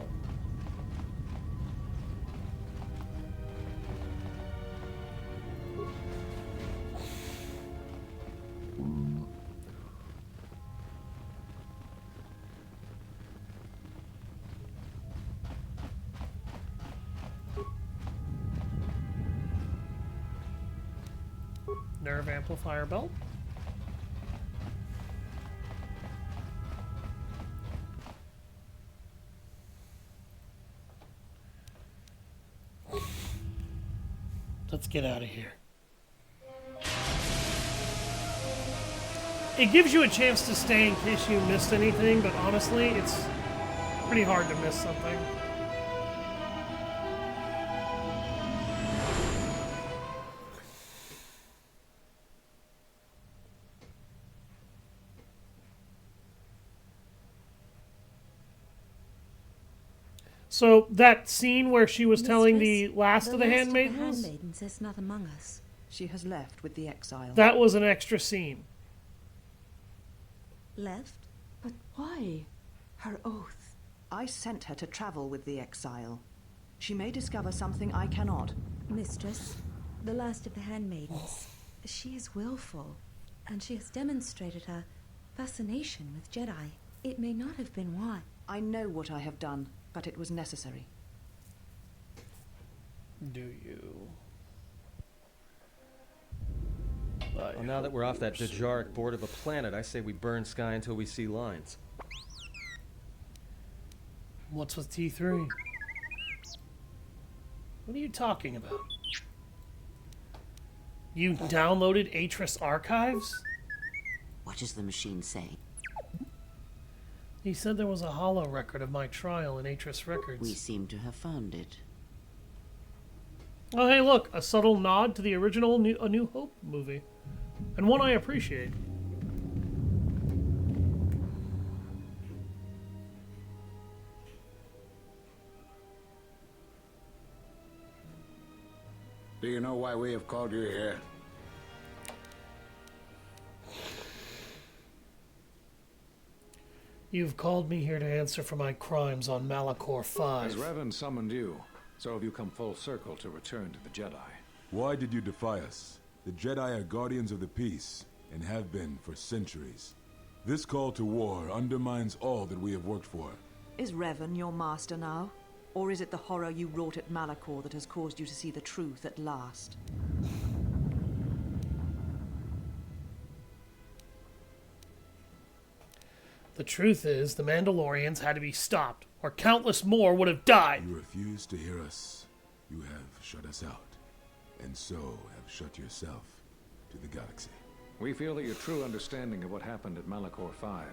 Nerve amplifier belt. Let's get out of here. It gives you a chance to stay in case you missed anything, but honestly, it's pretty hard to miss something. So that scene where she was telling the last of the Handmaidens? The Handmaidens is not among us. She has left with the exile. That was an extra scene. Left? But why? Her oath. I sent her to travel with the exile. She may discover something I cannot. Mistress, the last of the Handmaidens. She is willful, and she has demonstrated her fascination with Jedi. It may not have been why. I know what I have done, but it was necessary. Do you? Well, now that we're off that Dejaric board of a planet, I say we burn sky until we see lines. What's with T3? What are you talking about? You downloaded Atris archives? What does the machine say? He said there was a holo record of my trial in Atris records. We seem to have found it. Oh, hey, look, a subtle nod to the original A New Hope movie. And one I appreciate. Do you know why we have called you here? You've called me here to answer for my crimes on Malachor 5. As Revan summoned you, so have you come full circle to return to the Jedi. Why did you defy us? The Jedi are guardians of the peace, and have been for centuries. This call to war undermines all that we have worked for. Is Revan your master now? Or is it the horror you wrought at Malachor that has caused you to see the truth at last? The truth is, the Mandalorians had to be stopped, or countless more would have died. You refuse to hear us. You have shut us out, and so have shut yourself to the galaxy. We feel that your true understanding of what happened at Malachor 5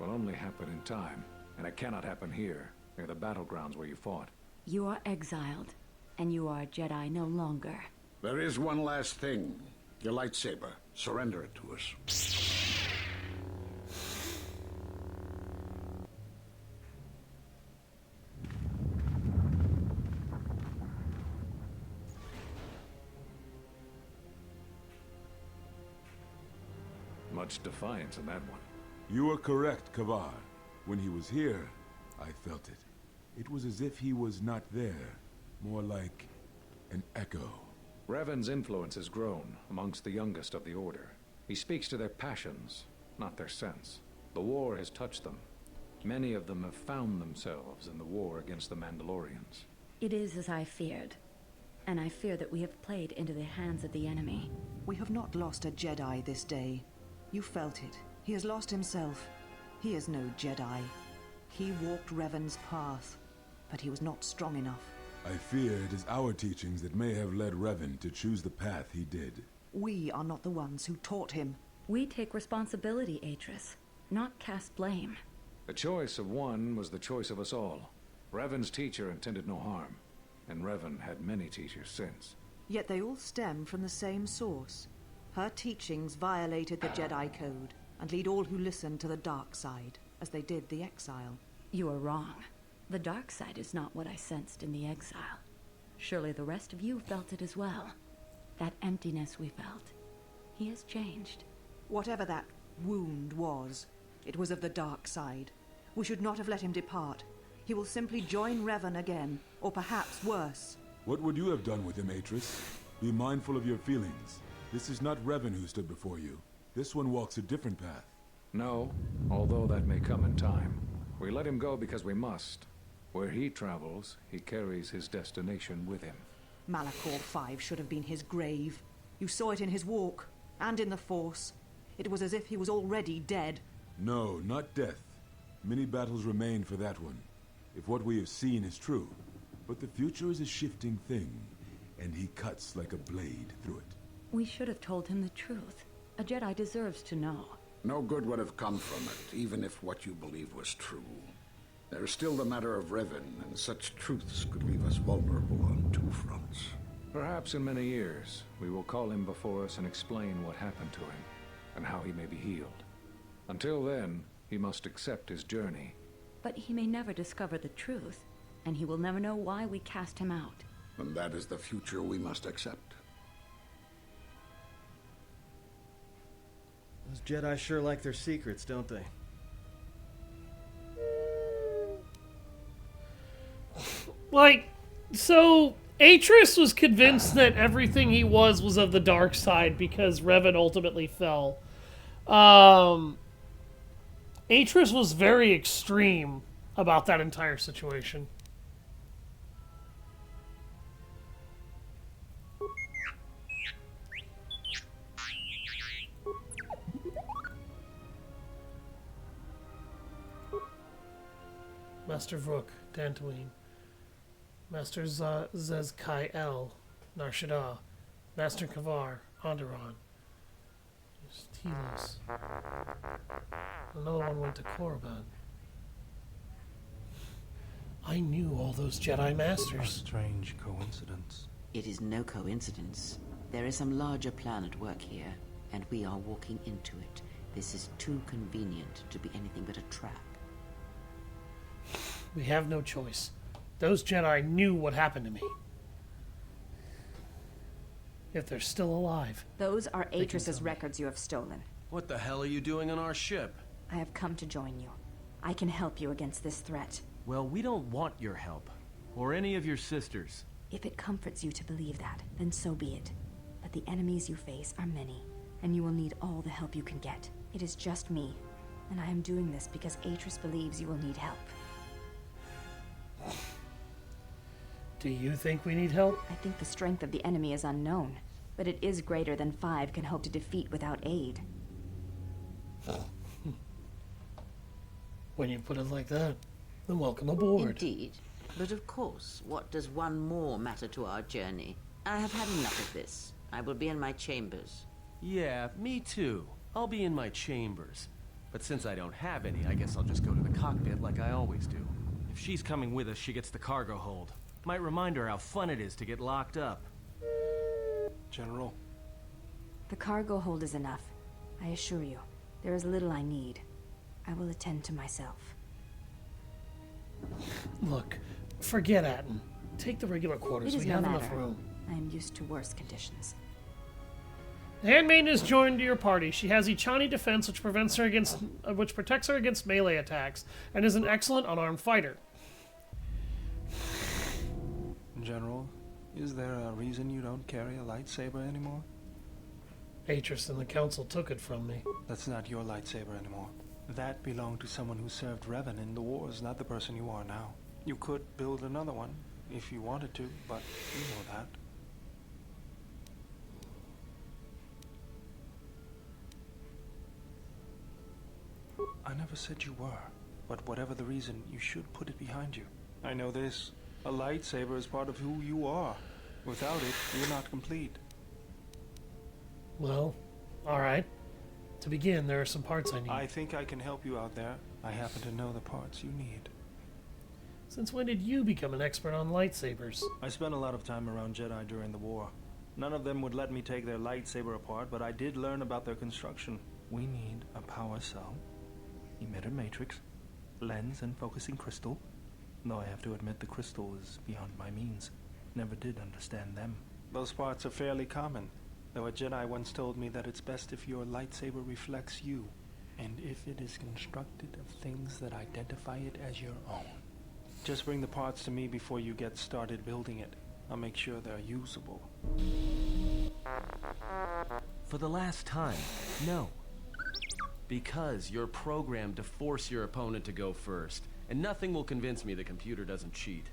will only happen in time, and it cannot happen here, near the battlegrounds where you fought. You are exiled, and you are a Jedi no longer. There is one last thing. Your lightsaber. Surrender it to us. Much defiance in that one. You are correct, Kavar. When he was here, I felt it. It was as if he was not there. More like an echo. Revan's influence has grown amongst the youngest of the Order. He speaks to their passions, not their sense. The war has touched them. Many of them have found themselves in the war against the Mandalorians. It is as I feared. And I fear that we have played into the hands of the enemy. We have not lost a Jedi this day. You felt it. He has lost himself. He is no Jedi. He walked Revan's path, but he was not strong enough. I fear it is our teachings that may have led Revan to choose the path he did. We are not the ones who taught him. We take responsibility, Atris, not cast blame. The choice of one was the choice of us all. Revan's teacher intended no harm, and Revan had many teachers since. Yet they all stem from the same source. Her teachings violated the Jedi Code and lead all who listen to the dark side, as they did the exile. You are wrong. The dark side is not what I sensed in the exile. Surely the rest of you felt it as well. That emptiness we felt. He has changed. Whatever that wound was, it was of the dark side. We should not have let him depart. He will simply join Revan again, or perhaps worse. What would you have done with him, Atris? Be mindful of your feelings. This is not Revan who stood before you. This one walks a different path. No, although that may come in time. We let him go because we must. Where he travels, he carries his destination with him. Malachor 5 should have been his grave. You saw it in his walk, and in the Force. It was as if he was already dead. No, not death. Many battles remain for that one, if what we have seen is true. But the future is a shifting thing, and he cuts like a blade through it. We should have told him the truth. A Jedi deserves to know. No good would have come from it, even if what you believe was true. There is still the matter of Revan, and such truths could leave us vulnerable on two fronts. Perhaps in many years, we will call him before us and explain what happened to him, and how he may be healed. Until then, he must accept his journey. But he may never discover the truth, and he will never know why we cast him out. And that is the future we must accept. Those Jedi sure like their secrets, don't they? Like, so Atris was convinced that everything he was of the dark side because Revan ultimately fell. Atris was very extreme about that entire situation. Master Vrook, Dantooine. Master Zez-Kai-El, Nar Shaddaa. Master Kavar, Onderon. Telos. Another one went to Korriban. I knew all those Jedi Masters. A strange coincidence. It is no coincidence. There is some larger plan at work here, and we are walking into it. This is too convenient to be anything but a trap. We have no choice. Those Jedi knew what happened to me. If they're still alive. Those are Atris's records you have stolen. What the hell are you doing on our ship? I have come to join you. I can help you against this threat. Well, we don't want your help. Or any of your sisters. If it comforts you to believe that, then so be it. But the enemies you face are many, and you will need all the help you can get. It is just me, and I am doing this because Atris believes you will need help. Do you think we need help? I think the strength of the enemy is unknown, but it is greater than 5 can hope to defeat without aid. When you put it like that, then welcome aboard. Indeed. But of course, what does one more matter to our journey? I have had enough of this. I will be in my chambers. Yeah, me too. I'll be in my chambers. But since I don't have any, I guess I'll just go to the cockpit like I always do. If she's coming with us, she gets the cargo hold. Might remind her how fun it is to get locked up. General. The cargo hold is enough. I assure you, there is little I need. I will attend to myself. Look, forget Atten. Take the regular quarters. It is We no have enough matter. room. I am used to worse conditions. The Handmaiden is joined to your party. She has Ichani defense, which protects her against melee attacks, and is an excellent unarmed fighter. General, is there a reason you don't carry a lightsaber anymore? Atris and the Council took it from me. That's not your lightsaber anymore. That belonged to someone who served Revan in the wars, not the person you are now. You could build another one, if you wanted to, but you know that. I never said you were, but whatever the reason, you should put it behind you. I know this. A lightsaber is part of who you are. Without it, you're not complete. Well, alright. To begin, there are some parts I need. I think I can help you out there. I happen to know the parts you need. Since when did you become an expert on lightsabers? I spent a lot of time around Jedi during the war. None of them would let me take their lightsaber apart, but I did learn about their construction. We need a power cell, emitter matrix, lens and focusing crystal. Though I have to admit the crystal is beyond my means. Never did understand them. Those parts are fairly common, though a Jedi once told me that it's best if your lightsaber reflects you, and if it is constructed of things that identify it as your own. Just bring the parts to me before you get started building it. I'll make sure they're usable. For the last time, no. Because you're programmed to force your opponent to go first, and nothing will convince me the computer doesn't cheat.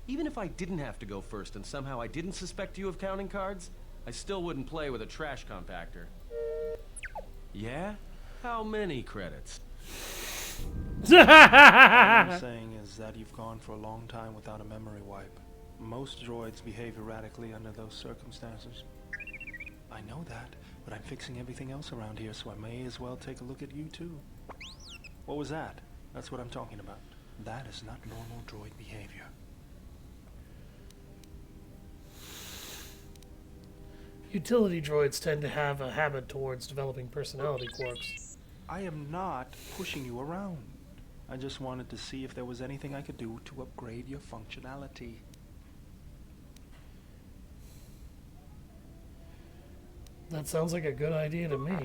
Even if I didn't have to go first and somehow I didn't suspect you of counting cards, I still wouldn't play with a trash compactor. Yeah? How many credits? All I'm saying is that you've gone for a long time without a memory wipe. Most droids behave erratically under those circumstances. I know that, but I'm fixing everything else around here, so I may as well take a look at you too. What was that? That's what I'm talking about. That is not normal droid behavior. Utility droids tend to have a habit towards developing personality quirks. I am not pushing you around. I just wanted to see if there was anything I could do to upgrade your functionality. That sounds like a good idea to me.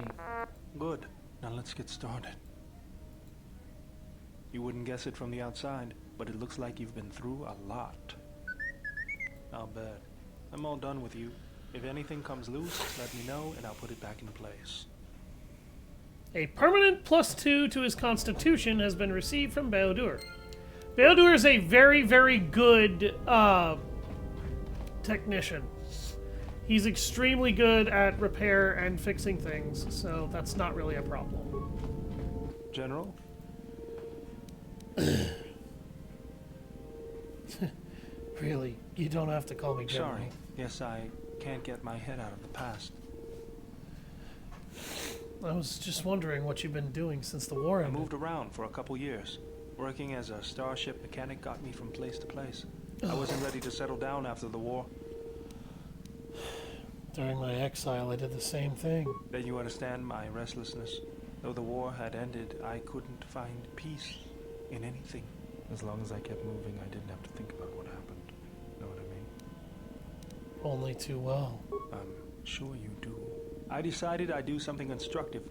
Good. Now let's get started. You wouldn't guess it from the outside, but it looks like you've been through a lot. I'll bet. I'm all done with you. If anything comes loose, let me know and I'll put it back in place. A permanent +2 to his constitution has been received from Bao-Dur. Bao-Dur is a very, very good technician. He's extremely good at repair and fixing things, so that's not really a problem. General? Really, you don't have to call me General. Sorry. Yes, I can't get my head out of the past. I was just wondering what you've been doing since the war I ended. moved around for a couple years. Working as a starship mechanic got me from place to place. I wasn't ready to settle down after the war. During my exile, I did the same thing. Then you understand my restlessness. Though the war had ended, I couldn't find peace in anything. As long as I kept moving, I didn't have to think about what happened. Know what I mean? Only too well. I'm sure you do. I decided I'd do something constructive.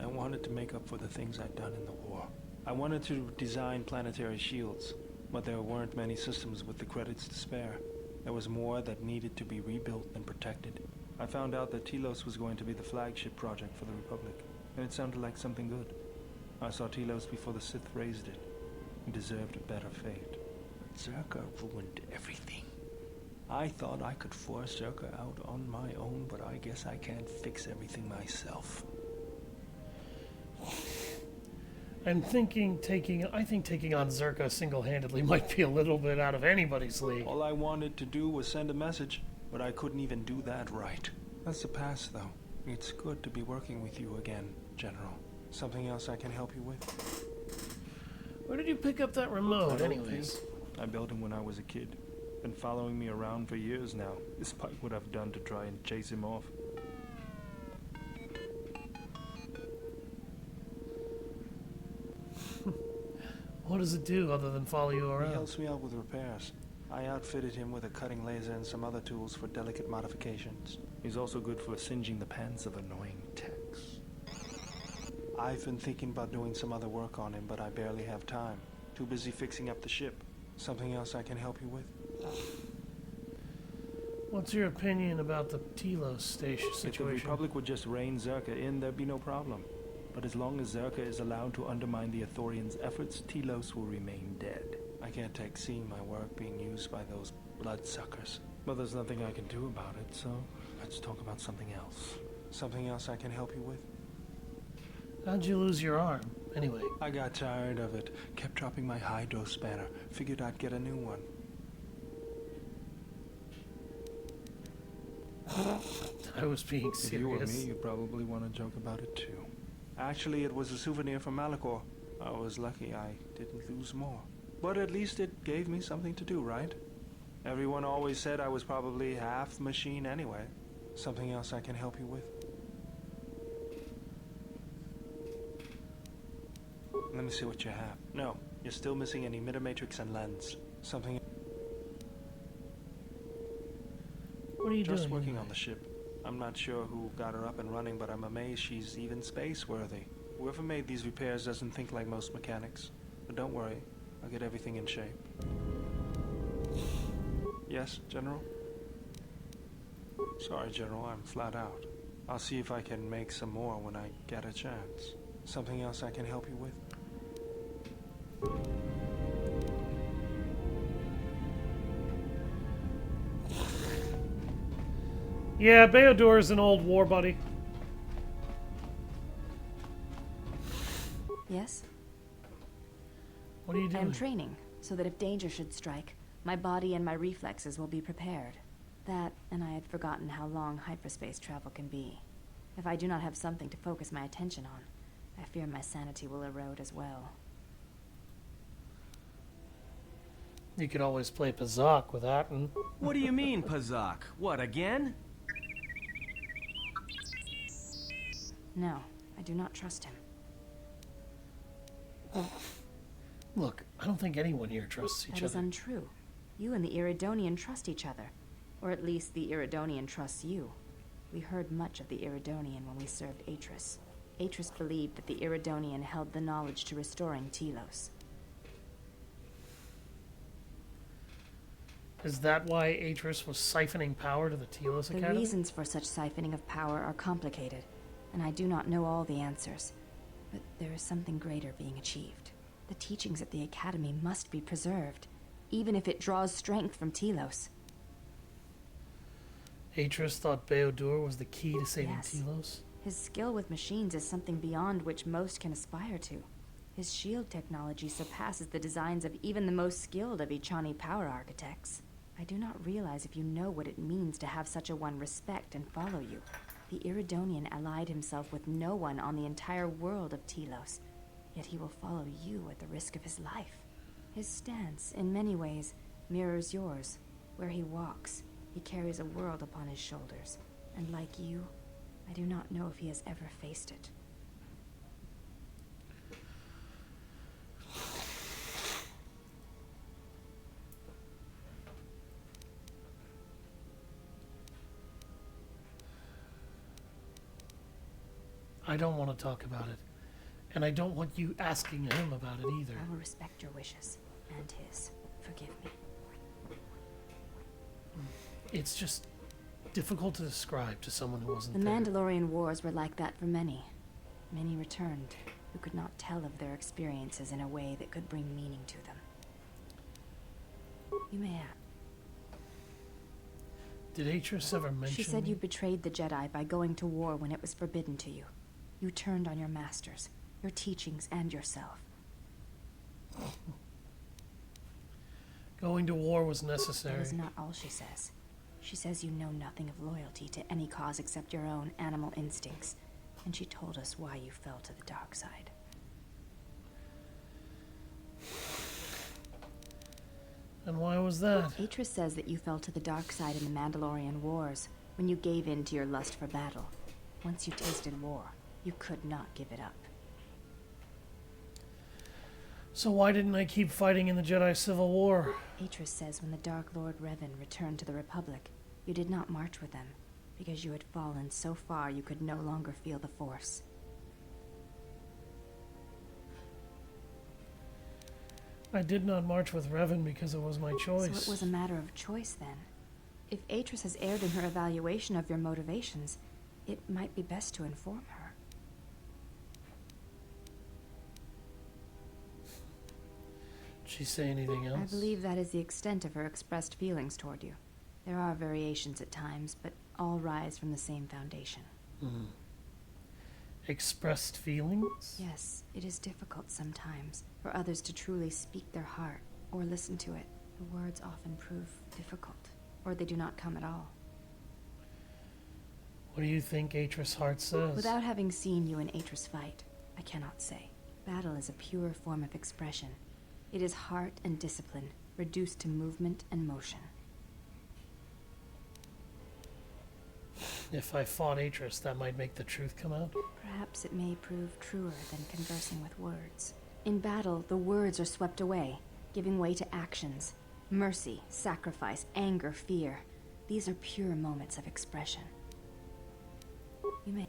I wanted to make up for the things I'd done in the war. I wanted to design planetary shields, but there weren't many systems with the credits to spare. There was more that needed to be rebuilt and protected. I found out that Telos was going to be the flagship project for the Republic, and it sounded like something good. I saw Telos before the Sith raised it. It deserved a better fate. But Zerka ruined everything. I thought I could force Zerka out on my own, but I guess I can't fix everything myself. I think taking on Zerka single-handedly might be a little bit out of anybody's league. All I wanted to do was send a message, but I couldn't even do that right. That's the past, though. It's good to be working with you again, General. Something else I can help you with? Where did you pick up that remote, anyways? I built him when I was a kid. Been following me around for years now, despite what I've done to try and chase him off. What does it do other than follow you around? He helps me out with repairs. I outfitted him with a cutting laser and some other tools for delicate modifications. He's also good for singeing the pants of annoying techs. I've been thinking about doing some other work on him, but I barely have time. Too busy fixing up the ship. Something else I can help you with? What's your opinion about the Telos station If the situation? Republic would just rein Zerka in, there'd be no problem. But as long as Zerka is allowed to undermine the Ithorians' efforts, Telos will remain dead. I can't take seeing my work being used by those bloodsuckers. But there's nothing I can do about it, so let's talk about something else. Something else I can help you with? How'd you lose your arm, anyway? I got tired of it. Kept dropping my hydro spanner. Figured I'd get a new one. I was being serious. If you were me, you'd probably want to joke about it too. Actually, it was a souvenir from Malachor. I was lucky I didn't lose more. But at least it gave me something to do, right? Everyone always said I was probably half machine anyway. Something else I can help you with? Let me see what you have. No, you're still missing an emitter matrix and lens. Something... What are you doing? Just working on the ship. I'm not sure who got her up and running, but I'm amazed she's even space-worthy. Whoever made these repairs doesn't think like most mechanics. But don't worry, I'll get everything in shape. Yes, General? Sorry, General, I'm flat out. I'll see if I can make some more when I get a chance. Something else I can help you with? Yeah, Beodor's an old war buddy. Yes? What are you doing? I am training, so that if danger should strike, my body and my reflexes will be prepared. That, and I had forgotten how long hyperspace travel can be. If I do not have something to focus my attention on, I fear my sanity will erode as well. You could always play Pazak with that. And... What do you mean, Pazak? What, again? No, I do not trust him. Look, I don't think anyone here trusts each That is other. untrue. You and the Iridonian trust each other. Or at least the Iridonian trusts you. We heard much of the Iridonian when we served Atris. Atris believed that the Iridonian held the knowledge to restoring Telos. Is that why Atris was siphoning power to the Telos The Academy? reasons for such siphoning of power are complicated, and I do not know all the answers. But there is something greater being achieved. The teachings at the Academy must be preserved, even if it draws strength from Telos. Atris thought Beodur was the key to saving Yes. Telos? His skill with machines is something beyond which most can aspire to. His shield technology surpasses the designs of even the most skilled of Ichani power architects. I do not realize if you know what it means to have such a one respect and follow you. The Iridonian allied himself with no one on the entire world of Telos, yet he will follow you at the risk of his life. His stance, in many ways, mirrors yours. Where he walks, he carries a world upon his shoulders, and like you, I do not know if he has ever faced it. I don't want to talk about it. And I don't want you asking him about it either. I will respect your wishes, and his. Forgive me. It's just difficult to describe to someone who wasn't The there. Mandalorian Wars were like that for many. Many returned, who could not tell of their experiences in a way that could bring meaning to them. You may ask. Did Atris ever mention She said me? you betrayed the Jedi by going to war when it was forbidden to you. You turned on your masters, your teachings, and yourself. Going to war was That necessary. is not all she says. She says you know nothing of loyalty to any cause except your own animal instincts. And she told us why you fell to the dark side. And why was that? Atris says that you fell to the dark side in the Mandalorian Wars when you gave in to your lust for battle. Once you tasted war, you could not give it up. So why didn't I keep fighting in the Jedi Civil War? Atris says when the Dark Lord Revan returned to the Republic, you did not march with them, because you had fallen so far you could no longer feel the Force. I did not march with Revan because it was my choice. So it was a matter of choice then. If Atris has erred in her evaluation of your motivations, it might be best to inform her. Did she say anything else? I believe that is the extent of her expressed feelings toward you. There are variations at times, but all rise from the same foundation. Expressed feelings? Yes, it is difficult sometimes for others to truly speak their heart or listen to it. The words often prove difficult, or they do not come at all. What do you think Atris Hart says? Without having seen you and Atris fight, I cannot say. Battle is a pure form of expression. It is heart and discipline, reduced to movement and motion. If I fought Atris, that might make the truth come out? Perhaps it may prove truer than conversing with words. In battle, the words are swept away, giving way to actions. Mercy, sacrifice, anger, fear. These are pure moments of expression. You may...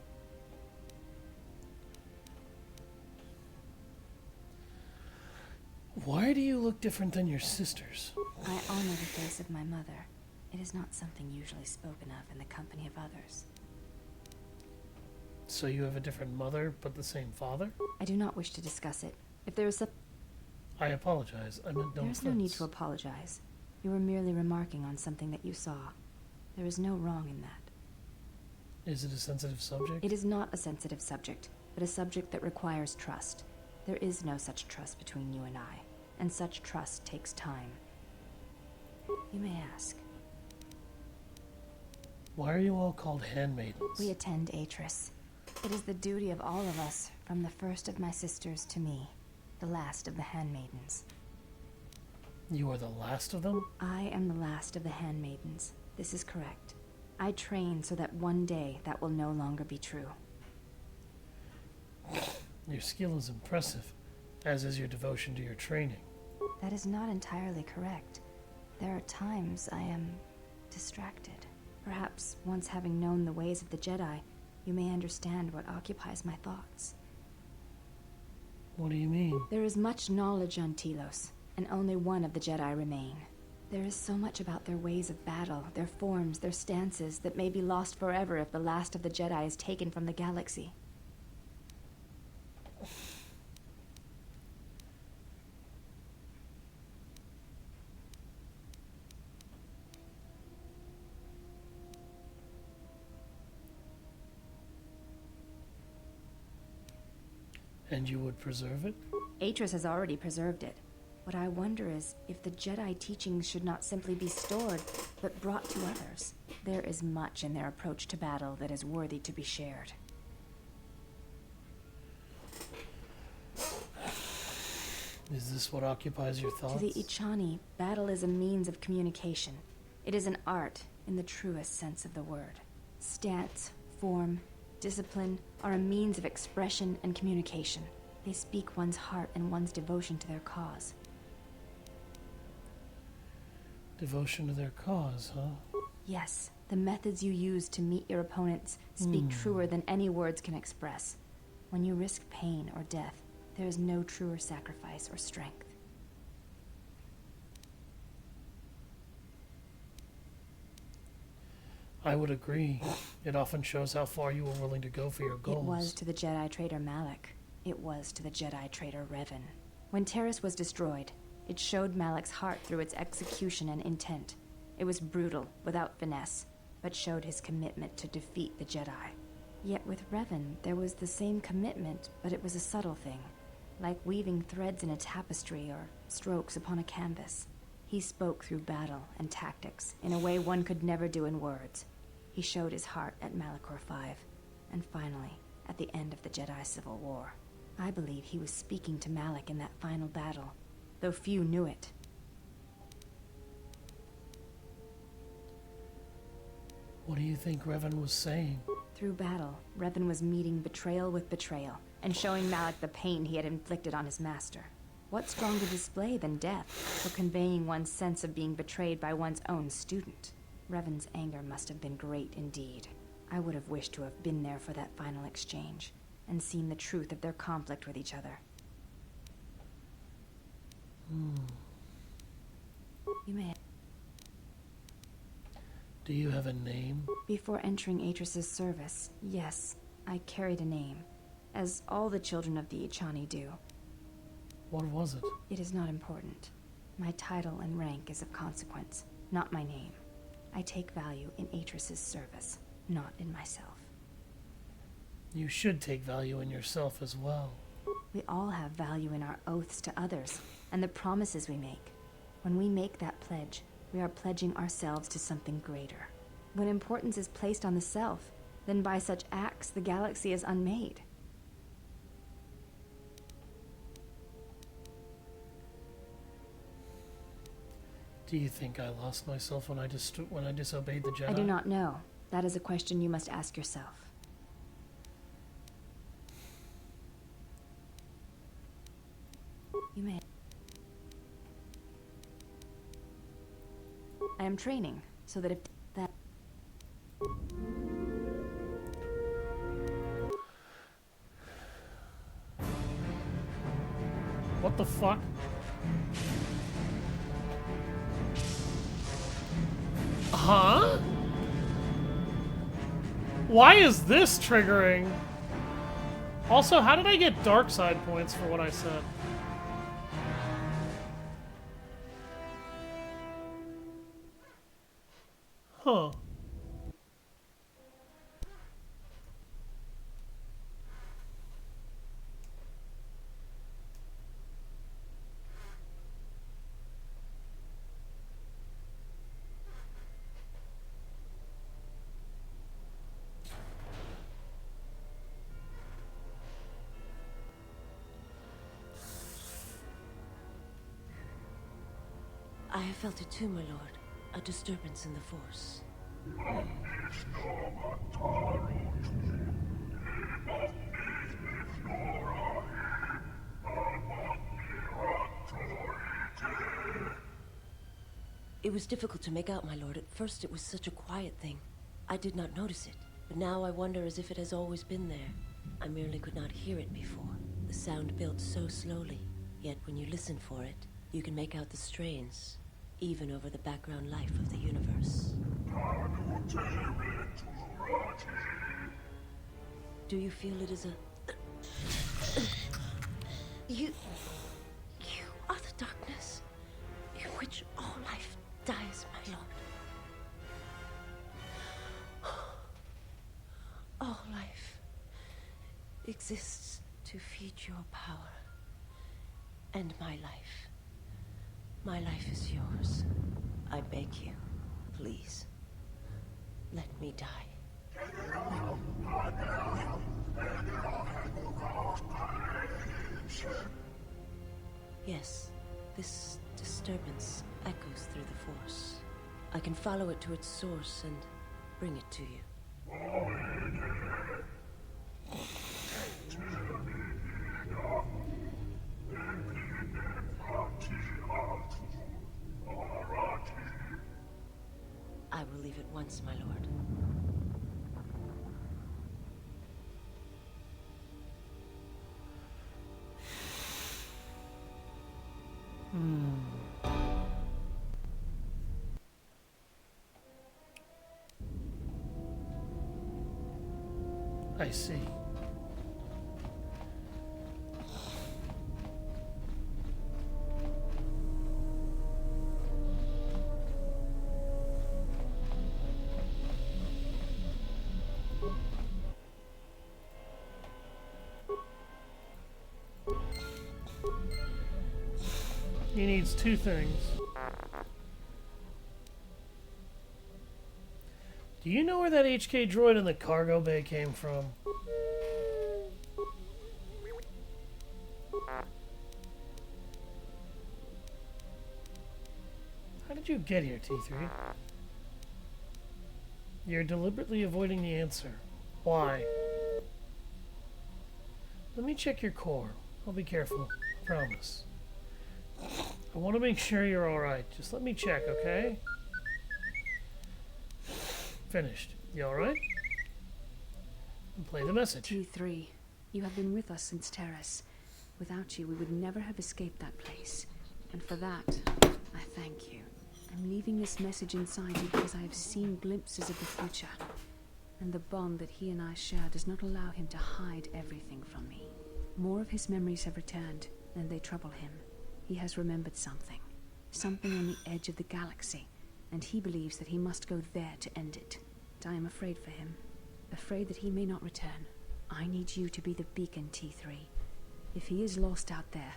Why do you look different than your sisters? I honor the face of my mother. It is not something usually spoken of in the company of others. So you have a different mother, but the same father? I do not wish to discuss it. If there is a... I apologize. I meant no There is no need to apologize. You were merely remarking on something that you saw. There is no wrong in that. Is it a sensitive subject? It is not a sensitive subject, but a subject that requires trust. There is no such trust between you and I, and such trust takes time. You may ask. Why are you all called handmaidens? We attend Atris. It is the duty of all of us, from the first of my sisters to me, the last of the handmaidens. You are the last of them? I am the last of the handmaidens. This is correct. I train so that one day that will no longer be true. Your skill is impressive, as is your devotion to your training. That is not entirely correct. There are times I am distracted. Perhaps once having known the ways of the Jedi, you may understand what occupies my thoughts. What do you mean? There is much knowledge on Telos, and only one of the Jedi remain. There is so much about their ways of battle, their forms, their stances, that may be lost forever if the last of the Jedi is taken from the galaxy. And you would preserve it? Atris has already preserved it. What I wonder is if the Jedi teachings should not simply be stored, but brought to others. There is much in their approach to battle that is worthy to be shared. Is this what occupies your thoughts? To the Ichani, battle is a means of communication. It is an art in the truest sense of the word. Stance, form, discipline are a means of expression and communication. They speak one's heart and one's devotion to their cause. Devotion to their cause, huh? Yes, the methods you use to meet your opponents speak truer than any words can express. When you risk pain or death, there is no truer sacrifice or strength. I would agree. It often shows how far you were willing to go for your goals. It was to the Jedi traitor Malak. It was to the Jedi traitor Revan. When Telos was destroyed, it showed Malak's heart through its execution and intent. It was brutal, without finesse, but showed his commitment to defeat the Jedi. Yet with Revan, there was the same commitment, but it was a subtle thing, like weaving threads in a tapestry or strokes upon a canvas. He spoke through battle and tactics in a way one could never do in words. He showed his heart at Malachor V, and finally, at the end of the Jedi Civil War. I believe he was speaking to Malak in that final battle, though few knew it. What do you think Revan was saying? Through battle, Revan was meeting betrayal with betrayal, and showing Malik the pain he had inflicted on his master. What stronger display than death for conveying one's sense of being betrayed by one's own student? Revan's anger must have been great indeed. I would have wished to have been there for that final exchange, and seen the truth of their conflict with each other. You may. Do you have a name? Before entering Atris's service, yes, I carried a name, as all the children of the Ichani do. What was it? It is not important. My title and rank is of consequence, not my name. I take value in Atris's service, not in myself. You should take value in yourself as well. We all have value in our oaths to others, and the promises we make. When we make that pledge, we are pledging ourselves to something greater. When importance is placed on the self, then by such acts the galaxy is unmade. Do you think I lost myself when I disobeyed the Jedi? I do not know. That is a question you must ask yourself. You may. I am training, so that if that... What the fuck? Huh? Why is this triggering? Also, how did I get dark side points for what I said? Huh. I have felt it too, my lord. A disturbance in the Force. It was difficult to make out, my lord. At first it was such a quiet thing. I did not notice it. But now I wonder as if it has always been there. I merely could not hear it before. The sound built so slowly. Yet when you listen for it, you can make out the strains, even over the background life of the universe. Do you feel it is a... You are the darkness in which all life dies, my lord. All life exists to feed your power. And my life. My life is yours. I beg you, please, let me die. Yes, this disturbance echoes through the Force. I can follow it to its source and bring it to you. I will leave at once, my lord. I see. He needs two things. Do you know where that HK droid in the cargo bay came from? How did you get here, T3? You're deliberately avoiding the answer. Why? Let me check your core. I'll be careful. I promise. I want to make sure you're alright. Just let me check, okay? Finished. You alright? And play the message. T3, you have been with us since Terrace. Without you, we would never have escaped that place. And for that, I thank you. I'm leaving this message inside you because I have seen glimpses of the future. And the bond that he and I share does not allow him to hide everything from me. More of his memories have returned, and they trouble him. He has remembered something. Something on the edge of the galaxy, and he believes that he must go there to end it. I am afraid for him. Afraid that he may not return. I need you to be the beacon, T3. If he is lost out there,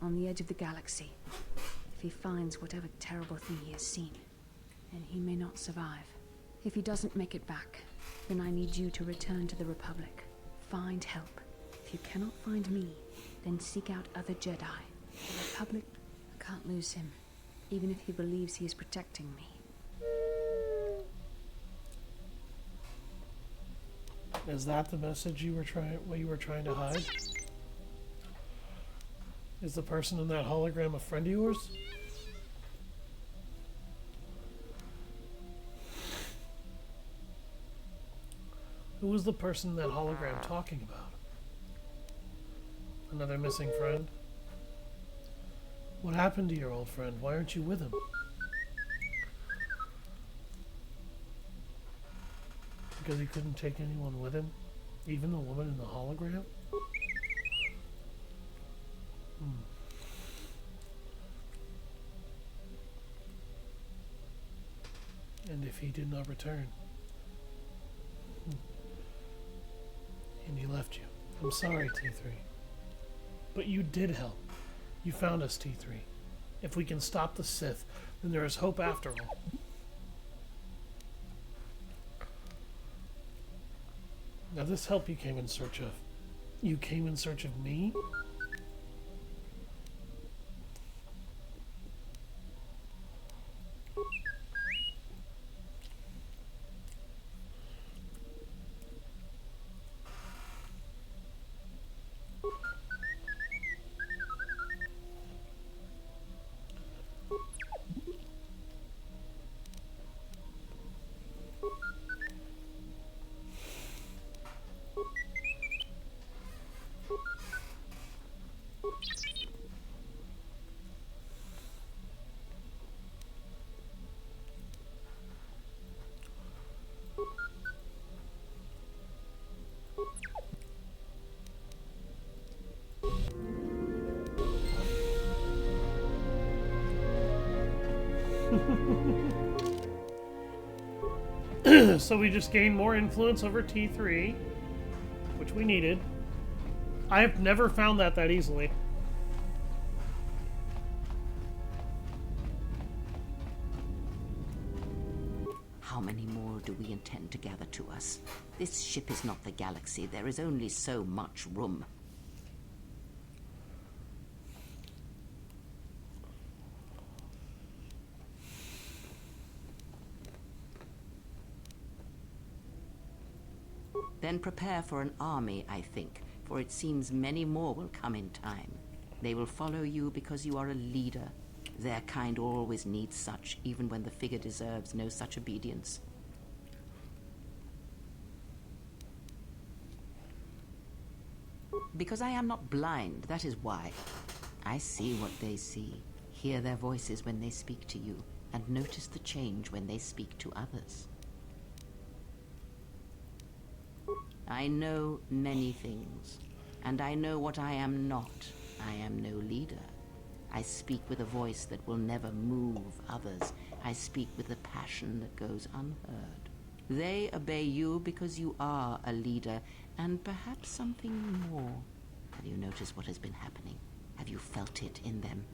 on the edge of the galaxy, if he finds whatever terrible thing he has seen, and he may not survive. If he doesn't make it back, then I need you to return to the Republic. Find help. If you cannot find me, then seek out other Jedi. The Republic, I can't lose him, even if he believes he is protecting me. Is that the message you were trying to hide? Is the person in that hologram a friend of yours? Who was the person in that hologram talking about? Another missing friend? What happened to your old friend? Why aren't you with him? Because he couldn't take anyone with him? Even the woman in the hologram? And if he did not return? And he left you. I'm sorry, T3. But you did help. You found us, T3. If we can stop the Sith, then there is hope after all. Now this help you came in search of. You came in search of me? So we just gained more influence over T3, which we needed. I have never found that easily. How many more do we intend to gather to us? This ship is not the galaxy. There is only so much room. Then prepare for an army, I think, for it seems many more will come in time. They will follow you because you are a leader. Their kind always needs such, even when the figure deserves no such obedience. Because I am not blind, that is why. I see what they see, hear their voices when they speak to you, and notice the change when they speak to others. I know many things, and I know what I am not. I am no leader. I speak with a voice that will never move others. I speak with a passion that goes unheard. They obey you because you are a leader, and perhaps something more. Have you noticed what has been happening? Have you felt it in them?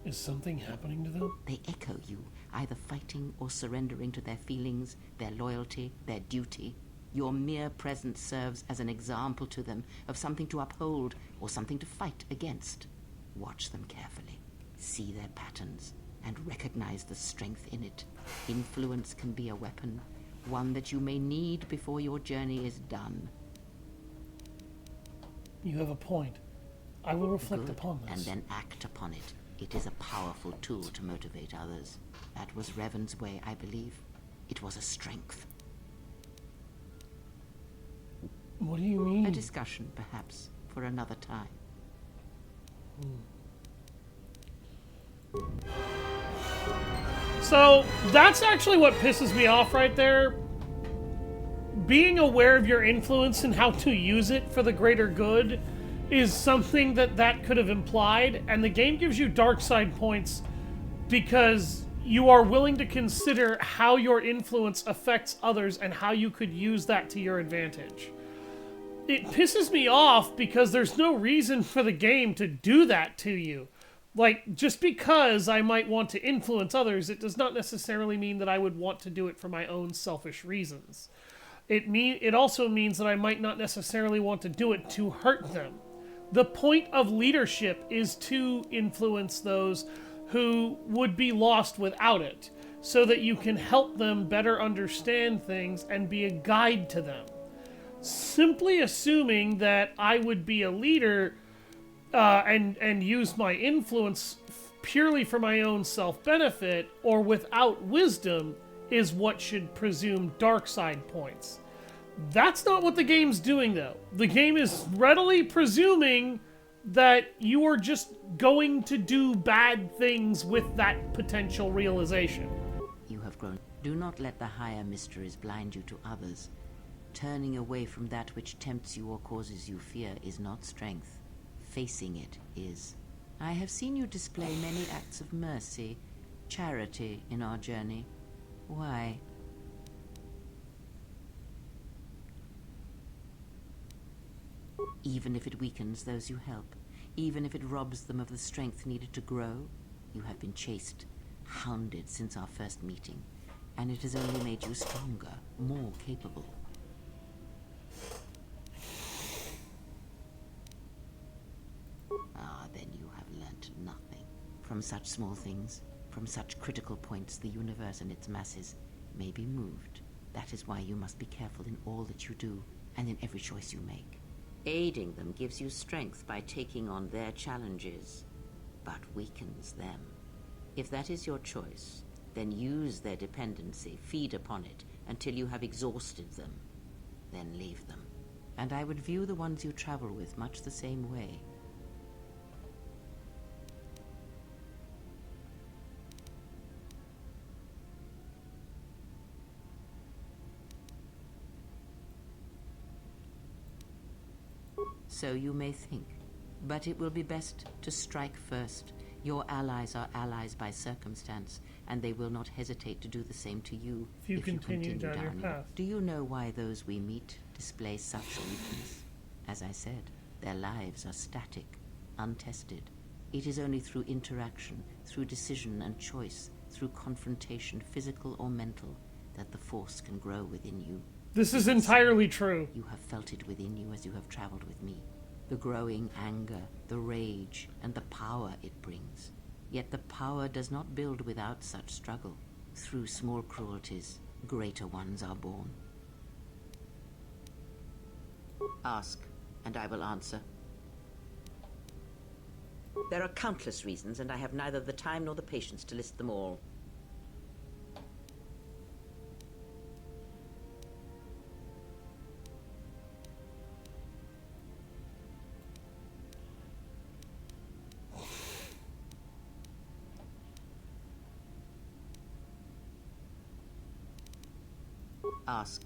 Is something happening to them? They echo you, either fighting or surrendering to their feelings, their loyalty, their duty. Your mere presence serves as an example to them of something to uphold or something to fight against. Watch them carefully. See their patterns and recognize the strength in it. Influence can be a weapon, one that you may need before your journey is done. You have a point. I will reflect Good. upon this. And then act upon it. It is a powerful tool to motivate others. That was Revan's way, I believe. It was a strength. What do you mean? A discussion, perhaps, for another time. So, that's actually what pisses me off right there. Being aware of your influence and how to use it for the greater good is something that could have implied, and the game gives you dark side points because you are willing to consider how your influence affects others and how you could use that to your advantage. It pisses me off because there's no reason for the game to do that to you. Like, just because I might want to influence others, it does not necessarily mean that I would want to do it for my own selfish reasons. It also means that I might not necessarily want to do it to hurt them. The point of leadership is to influence those who would be lost without it, so that you can help them better understand things and be a guide to them. Simply assuming that I would be a leader and use my influence purely for my own self-benefit or without wisdom is what should presume dark side points. That's not what the game's doing, though. The game is readily presuming that you are just going to do bad things with that potential realization. You have grown. Do not let the higher mysteries blind you to others. Turning away from that which tempts you or causes you fear is not strength. Facing it is. I have seen you display many acts of mercy, charity in our journey. Why? Even if it weakens those you help, even if it robs them of the strength needed to grow, you have been chased, hounded since our first meeting, and it has only made you stronger, more capable. Ah, then you have learnt nothing. From such small things, from such critical points, the universe and its masses may be moved. That is why you must be careful in all that you do, and in every choice you make. Aiding them gives you strength by taking on their challenges, but weakens them. If that is your choice, then use their dependency, feed upon it, until you have exhausted them. Then leave them. And I would view the ones you travel with much the same way. So you may think, but it will be best to strike first. Your allies are allies by circumstance, and they will not hesitate to do the same to you if you continue down your path. Do you know why those we meet display such weakness? As I said, their lives are static, untested. It is only through interaction, through decision and choice, through confrontation, physical or mental, that the force can grow within you. This is entirely true. You have felt it within you as you have traveled with me. The growing anger, the rage, and the power it brings. Yet the power does not build without such struggle. Through small cruelties, greater ones are born. Ask, and I will answer. There are countless reasons, and I have neither the time nor the patience to list them all. Ask.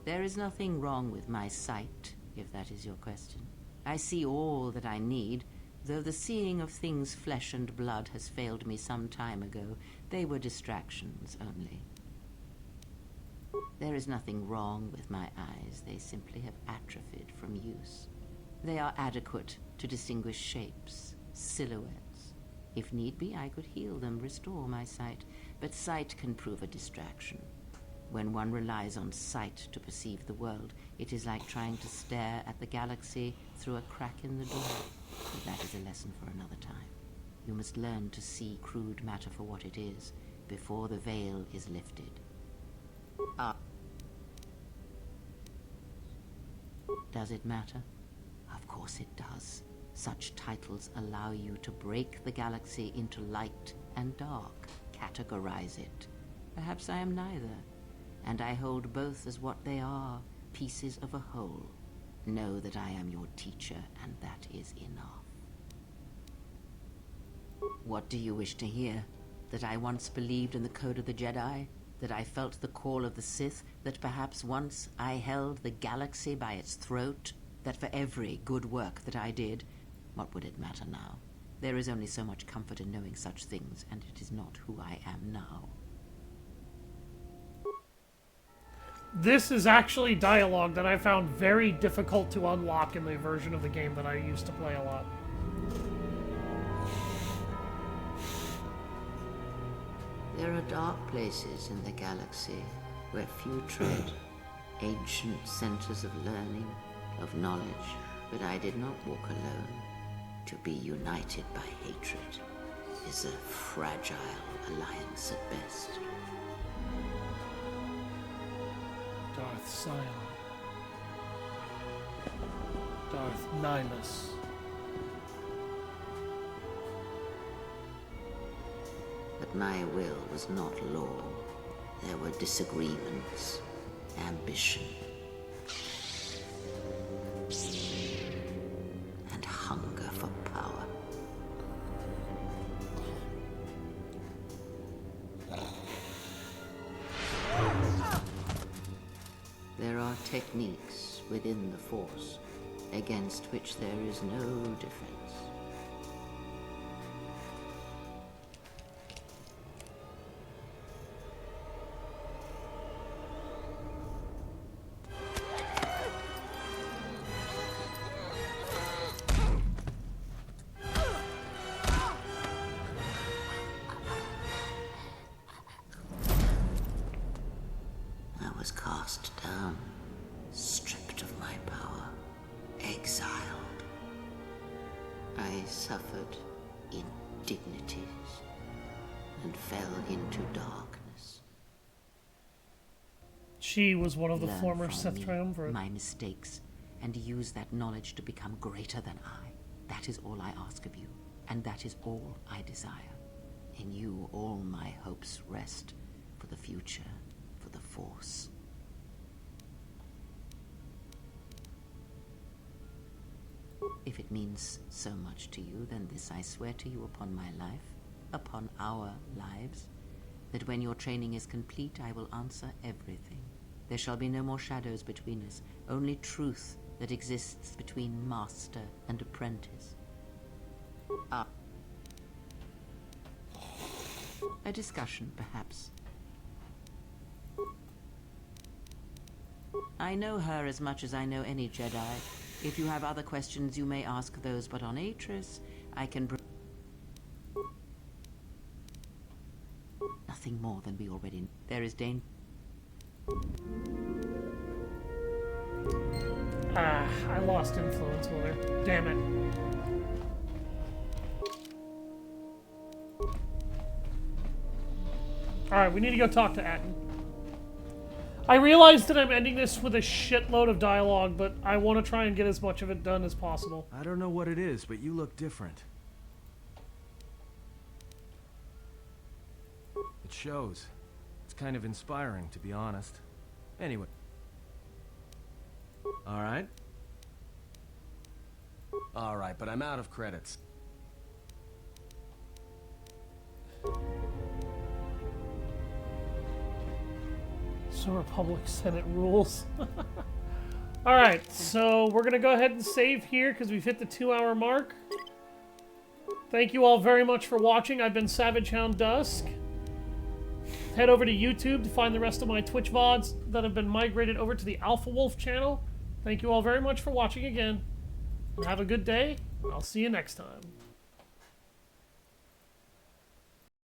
There is nothing wrong with my sight, if that is your question. I see all that I need, though the seeing of things flesh and blood has failed me some time ago. They were distractions only. There is nothing wrong with my eyes. They simply have atrophied from use. They are adequate to distinguish shapes, silhouettes. If need be, I could heal them, restore my sight, but sight can prove a distraction. When one relies on sight to perceive the world, it is like trying to stare at the galaxy through a crack in the door. But that is a lesson for another time. You must learn to see crude matter for what it is, before the veil is lifted. Does it matter? Of course it does. Such titles allow you to break the galaxy into light and dark, categorize it. Perhaps I am neither, and I hold both as what they are, pieces of a whole. Know that I am your teacher, and that is enough. What do you wish to hear? That I once believed in the code of the Jedi? That I felt the call of the Sith? That perhaps once I held the galaxy by its throat? That for every good work that I did, what would it matter now? There is only so much comfort in knowing such things, and it is not who I am now. This is actually dialogue that I found very difficult to unlock in the version of the game that I used to play a lot. There are dark places in the galaxy where few tread, ancient centers of learning, of knowledge, but I did not walk alone. To be united by hatred is a fragile alliance at best. Darth Sion. Darth Nihilus. But my will was not law. There were disagreements, ambition, and hunger for power. There are techniques within the Force against which there is no defense. I was cast down, stripped of my power, exiled. I suffered indignities and fell into darkness. She was one of the Learn former from Sith me Triumvirate. my mistakes, and use that knowledge to become greater than I. That is all I ask of you, and that is all I desire. In you all my hopes rest, for the future, for the Force. If it means so much to you, then this I swear to you upon my life, upon our lives, that when your training is complete, I will answer everything. There shall be no more shadows between us, only truth that exists between master and apprentice. A discussion, perhaps. I know her as much as I know any Jedi. If you have other questions, you may ask those, but on Atris, I can nothing more than we already know. There is danger. I lost influence with her. Damn it. Alright, we need to go talk to Atten. I realize that I'm ending this with a shitload of dialogue, but I want to try and get as much of it done as possible. I don't know what it is, but you look different. It shows. It's kind of inspiring, to be honest. Anyway. Alright. Alright, but I'm out of credits. So Republic Senate rules. Alright, so we're going to go ahead and save here because we've hit the 2-hour mark. Thank you all very much for watching. I've been Savage Hound Dusk. Head over to YouTube to find the rest of my Twitch VODs that have been migrated over to the Alpha Wolf channel. Thank you all very much for watching again. And have a good day. I'll see you next time.